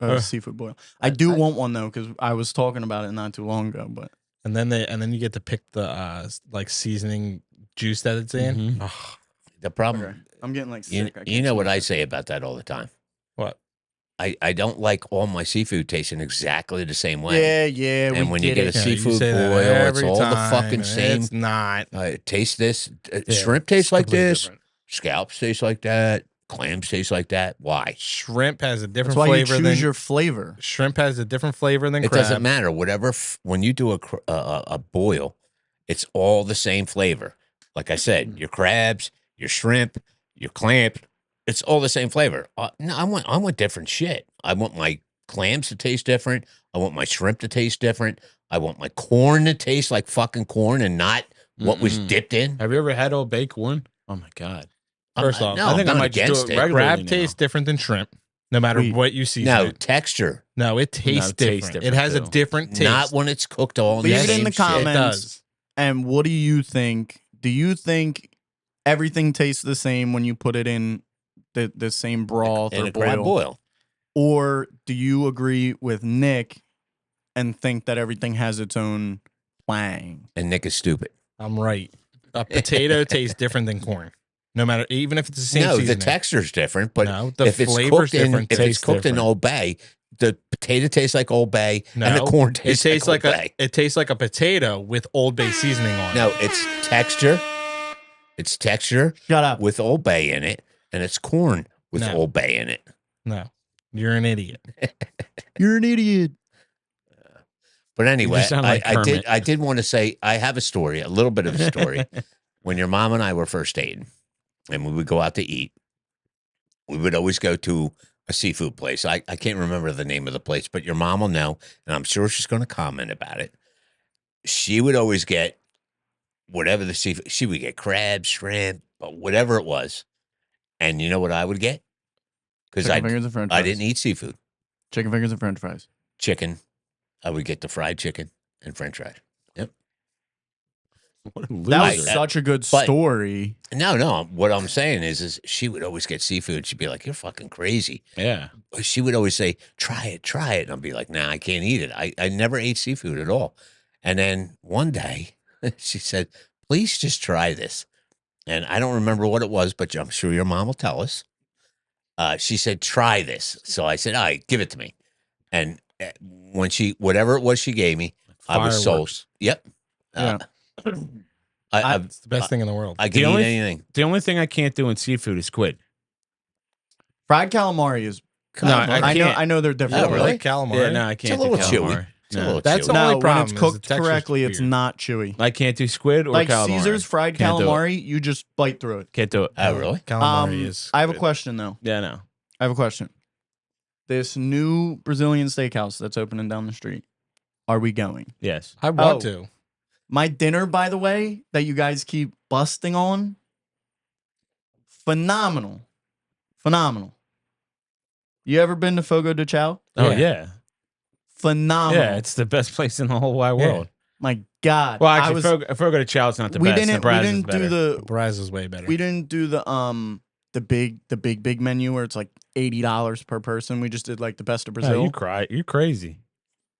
[SPEAKER 1] Uh,
[SPEAKER 2] seafood boil. I do want one though, because I was talking about it not too long ago. But
[SPEAKER 1] And then you get to pick the like seasoning juice that it's in.
[SPEAKER 3] Mhm.
[SPEAKER 1] Oh,
[SPEAKER 4] The problem,
[SPEAKER 2] okay, I'm getting like
[SPEAKER 4] you,
[SPEAKER 2] sick.
[SPEAKER 4] you know what I say about that all the time.
[SPEAKER 1] what?
[SPEAKER 4] I don't like all my seafood tasting exactly the same way.
[SPEAKER 2] Yeah.
[SPEAKER 4] And when you get a
[SPEAKER 1] Yeah, you
[SPEAKER 4] seafood
[SPEAKER 1] say that
[SPEAKER 4] boil, it's
[SPEAKER 1] every
[SPEAKER 4] all the
[SPEAKER 1] time,
[SPEAKER 4] fucking
[SPEAKER 1] and
[SPEAKER 4] same.
[SPEAKER 1] It's not.
[SPEAKER 4] Taste this.
[SPEAKER 1] Yeah,
[SPEAKER 4] Shrimp tastes
[SPEAKER 1] it's
[SPEAKER 4] like
[SPEAKER 1] completely
[SPEAKER 4] this.
[SPEAKER 1] different.
[SPEAKER 4] Scallops taste like that. Clams taste like that. Why?
[SPEAKER 1] Shrimp has a
[SPEAKER 2] That's
[SPEAKER 1] different
[SPEAKER 2] why you
[SPEAKER 1] flavor
[SPEAKER 2] choose
[SPEAKER 1] than
[SPEAKER 2] your flavor.
[SPEAKER 1] shrimp has a different flavor than
[SPEAKER 4] It
[SPEAKER 1] crab.
[SPEAKER 4] doesn't matter. Whatever. When you do a boil, it's all the same flavor. Like I said, your crabs, your shrimp, your clam, it's all the same flavor. No, I want different shit. I want my clams to taste different. I want my shrimp to taste different. I want my corn to taste like fucking corn and not what was
[SPEAKER 3] Mm-mm.
[SPEAKER 4] dipped in.
[SPEAKER 3] Have you ever had Old Bay corn? Oh my god.
[SPEAKER 1] First off,
[SPEAKER 4] no,
[SPEAKER 3] I think
[SPEAKER 4] I'm
[SPEAKER 3] I
[SPEAKER 4] not
[SPEAKER 3] might just
[SPEAKER 4] against
[SPEAKER 3] do it
[SPEAKER 4] it.
[SPEAKER 3] regularly
[SPEAKER 1] crab
[SPEAKER 3] now.
[SPEAKER 1] tastes different than shrimp, no matter
[SPEAKER 2] Wait.
[SPEAKER 1] what you season
[SPEAKER 4] No
[SPEAKER 1] it.
[SPEAKER 4] texture.
[SPEAKER 1] No, it tastes
[SPEAKER 3] it tastes
[SPEAKER 1] different. It
[SPEAKER 3] different,
[SPEAKER 1] has a
[SPEAKER 3] too.
[SPEAKER 1] different taste.
[SPEAKER 4] Not when it's cooked all in the
[SPEAKER 2] Leave it
[SPEAKER 4] same
[SPEAKER 2] in the
[SPEAKER 4] shit.
[SPEAKER 2] comments.
[SPEAKER 1] It does.
[SPEAKER 2] And what do you think? Do you think everything tastes the same when you put it in the same broth
[SPEAKER 4] In
[SPEAKER 2] or
[SPEAKER 4] a crab boil.
[SPEAKER 2] Or do you agree with Nick and think that everything has its own twang?
[SPEAKER 4] And Nick is stupid.
[SPEAKER 1] I'm right. A potato tastes different than corn, no matter even if it's the same.
[SPEAKER 4] No, the
[SPEAKER 1] seasoning.
[SPEAKER 4] texture's different, but
[SPEAKER 1] No, the
[SPEAKER 4] if it's
[SPEAKER 1] flavor's
[SPEAKER 4] cooked in,
[SPEAKER 1] different,
[SPEAKER 4] if it's
[SPEAKER 1] tastes
[SPEAKER 4] cooked in
[SPEAKER 1] different.
[SPEAKER 4] Old Bay, the potato tastes like Old Bay, and the
[SPEAKER 1] No,
[SPEAKER 4] corn
[SPEAKER 1] It
[SPEAKER 4] tastes
[SPEAKER 1] tastes
[SPEAKER 4] like
[SPEAKER 1] like
[SPEAKER 4] Old Bay.
[SPEAKER 1] it tastes like a potato with Old Bay seasoning on it.
[SPEAKER 4] No, it's texture. It's texture
[SPEAKER 2] Shut up.
[SPEAKER 4] with Old Bay in it, and it's corn with
[SPEAKER 1] No.
[SPEAKER 4] Old Bay in it.
[SPEAKER 1] No, you're an idiot.
[SPEAKER 2] You're an idiot.
[SPEAKER 4] But anyway,
[SPEAKER 3] sound like Kermit.
[SPEAKER 4] I did want to say I have a story, a little bit of a story. When your mom and I were first dating, and we would go out to eat, we would always go to a seafood place. I can't remember the name of the place, but your mom will know, and I'm sure she's going to comment about it. She would always get whatever the seafood. She would get crab, shrimp, but whatever it was. And you know what I would get? Because
[SPEAKER 2] Chicken fingers and French fries.
[SPEAKER 4] I didn't eat seafood.
[SPEAKER 2] Chicken fingers and French fries.
[SPEAKER 4] Chicken. I would get the fried chicken and French fries. Yep.
[SPEAKER 3] What a
[SPEAKER 2] That was
[SPEAKER 3] loser.
[SPEAKER 2] such a good
[SPEAKER 4] But-
[SPEAKER 2] story.
[SPEAKER 4] No. What I'm saying is she would always get seafood. She'd be like, "You're fucking crazy."
[SPEAKER 3] Yeah.
[SPEAKER 4] She would always say, try it. And I'll be like, nah, I can't eat it. I never ate seafood at all. And then one day she said, please just try this. And I don't remember what it was, but I'm sure your mom will tell us. She said, try this. So I said, all right, give it to me. And when whatever it was she gave me, I was sold.
[SPEAKER 1] Fireworks.
[SPEAKER 4] Yep.
[SPEAKER 2] Yeah.
[SPEAKER 1] It's the best thing in the world.
[SPEAKER 4] I can
[SPEAKER 3] The
[SPEAKER 4] eat
[SPEAKER 3] only-
[SPEAKER 4] anything.
[SPEAKER 3] The only thing I can't do in seafood is squid.
[SPEAKER 2] Fried calamari is.
[SPEAKER 3] No, I can't.
[SPEAKER 2] I know they're different.
[SPEAKER 4] Oh, really?
[SPEAKER 1] Like calamari.
[SPEAKER 3] Yeah, no, I can't
[SPEAKER 4] a
[SPEAKER 3] do
[SPEAKER 4] little chewy.
[SPEAKER 3] calamari.
[SPEAKER 4] It's a
[SPEAKER 3] No.
[SPEAKER 4] little
[SPEAKER 1] That's
[SPEAKER 4] chewy.
[SPEAKER 1] the only
[SPEAKER 2] No, when
[SPEAKER 1] problem
[SPEAKER 2] it's
[SPEAKER 1] is
[SPEAKER 2] cooked
[SPEAKER 1] the texture's
[SPEAKER 2] correctly, it's
[SPEAKER 1] weird.
[SPEAKER 2] not chewy.
[SPEAKER 3] I can't do squid or
[SPEAKER 2] Like
[SPEAKER 3] calamari.
[SPEAKER 2] Caesar's fried
[SPEAKER 3] Can't do it.
[SPEAKER 2] calamari, you just bite through it.
[SPEAKER 3] Can't do it.
[SPEAKER 4] Oh, really?
[SPEAKER 1] Calamari is.
[SPEAKER 2] I have a
[SPEAKER 1] good.
[SPEAKER 2] question though.
[SPEAKER 3] Yeah, no.
[SPEAKER 2] I have a question. This new Brazilian steakhouse that's opening down the street. Are we going?
[SPEAKER 3] Yes.
[SPEAKER 1] I want
[SPEAKER 2] Oh.
[SPEAKER 1] to.
[SPEAKER 2] My dinner, by the way, that you guys keep busting on. Phenomenal. Phenomenal. You ever been to Fogo de Chao?
[SPEAKER 3] Oh
[SPEAKER 1] Yeah.
[SPEAKER 3] yeah.
[SPEAKER 2] Phenomenal.
[SPEAKER 3] Yeah, it's the best place in the whole wide world.
[SPEAKER 2] My God.
[SPEAKER 3] Well,
[SPEAKER 2] I
[SPEAKER 3] actually,
[SPEAKER 2] was,
[SPEAKER 3] Fogo de Chao's not the
[SPEAKER 2] we
[SPEAKER 3] best.
[SPEAKER 2] didn't
[SPEAKER 3] Nebraska's
[SPEAKER 2] we didn't
[SPEAKER 3] better.
[SPEAKER 2] do the
[SPEAKER 1] Braz is way better.
[SPEAKER 2] we didn't do the big menu where it's like $80 per person. We just did like the best of
[SPEAKER 3] Oh,
[SPEAKER 2] Brazil.
[SPEAKER 3] you cry. You're crazy.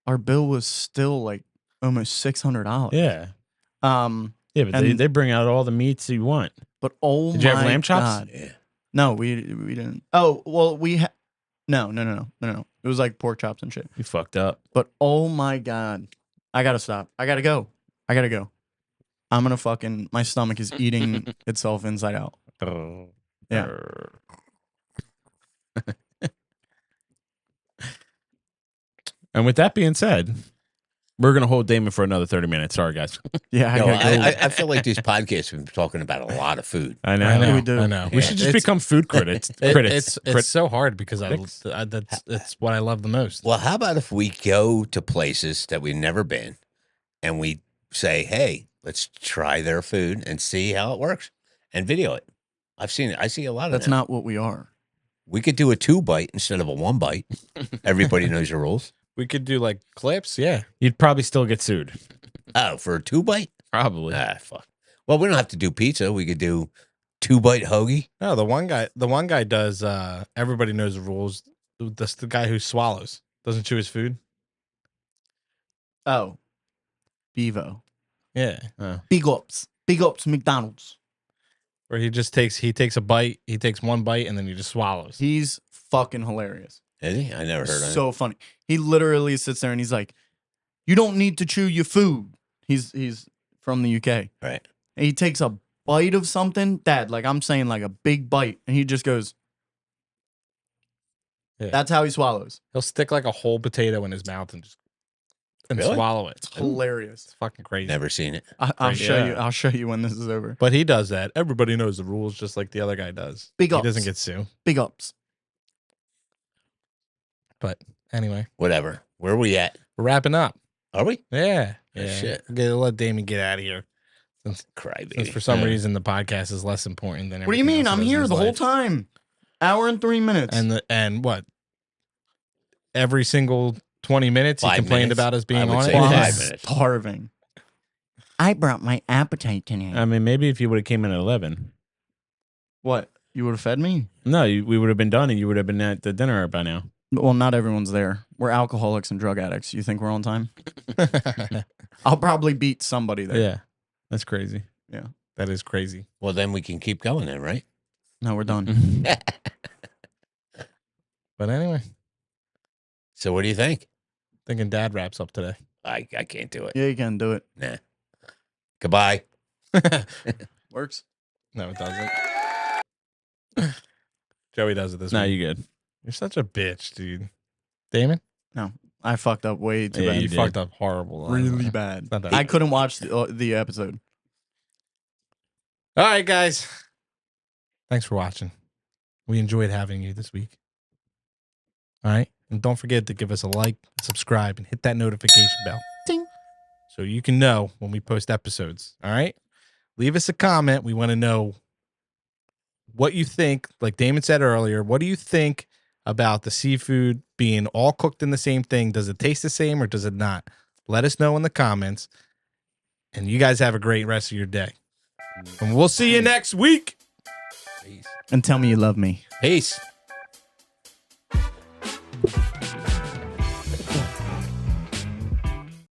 [SPEAKER 2] Our bill was still like almost $600.
[SPEAKER 3] Yeah. Yeah, but they bring out all the meats you want.
[SPEAKER 2] But oh
[SPEAKER 3] Did you have
[SPEAKER 2] my
[SPEAKER 3] lamb chops?
[SPEAKER 2] God.
[SPEAKER 4] Yeah.
[SPEAKER 2] No, we didn't. Oh well, no. It was like pork chops and shit.
[SPEAKER 3] You fucked up.
[SPEAKER 2] But oh my God, I gotta stop. I gotta go. I'm gonna fucking. My stomach is eating itself inside out. Yeah.
[SPEAKER 3] And with that being said, we're gonna hold Daymon for another 30 minutes. Sorry, guys.
[SPEAKER 2] Yeah, I
[SPEAKER 4] No,
[SPEAKER 2] gotta go.
[SPEAKER 4] I feel like these podcasts have been talking about a lot of food.
[SPEAKER 3] I know.
[SPEAKER 2] We do.
[SPEAKER 1] I know.
[SPEAKER 3] We should just become food critics.
[SPEAKER 1] It's so hard because that's what I love the most.
[SPEAKER 4] Well, how about if we go to places that we've never been and we say, hey, let's try their food and see how it works and video it. I've seen it. I see a lot of
[SPEAKER 2] That's
[SPEAKER 4] that.
[SPEAKER 2] not what we are.
[SPEAKER 4] We could do a 2-bite instead of a 1-bite. Everybody knows the rules.
[SPEAKER 1] We could do like clips, yeah.
[SPEAKER 3] You'd probably still get sued.
[SPEAKER 4] Oh, for a 2-bite?
[SPEAKER 3] Probably.
[SPEAKER 4] Ah, fuck. Well, we don't have to do pizza. We could do 2-bite hoagie.
[SPEAKER 1] No, the one guy does. Everybody knows the rules. That's the guy who swallows, doesn't chew his food.
[SPEAKER 2] Oh, Bevo.
[SPEAKER 1] Yeah,
[SPEAKER 2] Big ups, McDonald's.
[SPEAKER 1] where he takes a bite. He takes one bite and then he just swallows.
[SPEAKER 2] He's fucking hilarious.
[SPEAKER 4] Is he? I never heard of him.
[SPEAKER 2] So funny. He literally sits there and he's like, "You don't need to chew your food." He's from the UK.
[SPEAKER 4] Right.
[SPEAKER 2] And he takes a bite of something, Dad, like I'm saying, like a big bite, and he just goes.
[SPEAKER 1] Yeah.
[SPEAKER 2] That's how he swallows.
[SPEAKER 1] He'll stick like a whole potato in his mouth and
[SPEAKER 4] Really?
[SPEAKER 1] swallow it.
[SPEAKER 2] It's hilarious.
[SPEAKER 1] It's fucking crazy.
[SPEAKER 4] Never seen it.
[SPEAKER 2] I'll
[SPEAKER 1] Great.
[SPEAKER 2] show you.
[SPEAKER 3] Yeah.
[SPEAKER 2] I'll show you when this is over.
[SPEAKER 1] But he does that. Everybody knows the rules, just like the other guy does.
[SPEAKER 2] Big
[SPEAKER 1] He
[SPEAKER 2] ups.
[SPEAKER 1] doesn't get sued.
[SPEAKER 2] Big ups.
[SPEAKER 1] But anyway,
[SPEAKER 4] Whatever. Where are we at?
[SPEAKER 1] we're wrapping up.
[SPEAKER 4] Are we?
[SPEAKER 1] Yeah.
[SPEAKER 4] Oh,
[SPEAKER 1] Yeah.
[SPEAKER 4] shit.
[SPEAKER 1] Let Damon get out of here. Since
[SPEAKER 4] Crybaby.
[SPEAKER 1] for some
[SPEAKER 3] Yeah.
[SPEAKER 1] reason the podcast is less important than
[SPEAKER 2] What do you
[SPEAKER 1] everything
[SPEAKER 2] mean?
[SPEAKER 1] else
[SPEAKER 2] I'm
[SPEAKER 1] he does in
[SPEAKER 2] here
[SPEAKER 1] his
[SPEAKER 2] the whole
[SPEAKER 1] life.
[SPEAKER 2] time. Hour and 3 minutes.
[SPEAKER 1] And what? Every single 20 minutes he
[SPEAKER 4] 5
[SPEAKER 1] complained
[SPEAKER 4] minutes.
[SPEAKER 1] about us being
[SPEAKER 4] I would
[SPEAKER 1] on
[SPEAKER 4] say
[SPEAKER 1] it.
[SPEAKER 2] Well, I'm
[SPEAKER 4] 5 minutes.
[SPEAKER 2] starving. I brought my appetite tonight.
[SPEAKER 3] I mean, maybe if you would have came in at 11.
[SPEAKER 2] What? You would have fed me?
[SPEAKER 3] No, we would have been done and you would have been at the dinner by now.
[SPEAKER 2] Well, not everyone's there. We're alcoholics and drug addicts. You think we're on time? I'll probably beat somebody there.
[SPEAKER 3] Yeah. That's crazy.
[SPEAKER 1] That is crazy.
[SPEAKER 4] Well, then we can keep going then, right?
[SPEAKER 2] No, we're done.
[SPEAKER 1] But anyway,
[SPEAKER 4] So what do you think?
[SPEAKER 1] thinking Dad wraps up today.
[SPEAKER 4] I can't do it.
[SPEAKER 2] Yeah, you can do it.
[SPEAKER 4] Nah. Goodbye.
[SPEAKER 2] Works.
[SPEAKER 1] No, it doesn't. Joey does it this
[SPEAKER 3] No,
[SPEAKER 1] week.
[SPEAKER 3] you good.
[SPEAKER 1] You're such a bitch, dude. Damon?
[SPEAKER 2] I fucked up way too
[SPEAKER 3] Yeah,
[SPEAKER 2] bad.
[SPEAKER 1] You
[SPEAKER 3] did.
[SPEAKER 1] fucked up horrible.
[SPEAKER 2] Really bad.
[SPEAKER 1] It's not that
[SPEAKER 2] I
[SPEAKER 1] bad.
[SPEAKER 2] couldn't watch the episode.
[SPEAKER 1] All right, guys. Thanks for watching. We enjoyed having you this week. All right. And don't forget to give us a like, subscribe, and hit that notification bell.
[SPEAKER 2] Ding.
[SPEAKER 1] So you can know when we post episodes. All right. Leave us a comment. We want to know what you think. Like Damon said earlier, what do you think about the seafood being all cooked in the same thing? Does it taste the same or does it not? Let us know in the comments. And you guys have a great rest of your day. And we'll see you next week.
[SPEAKER 2] And tell me you love me.
[SPEAKER 4] Peace.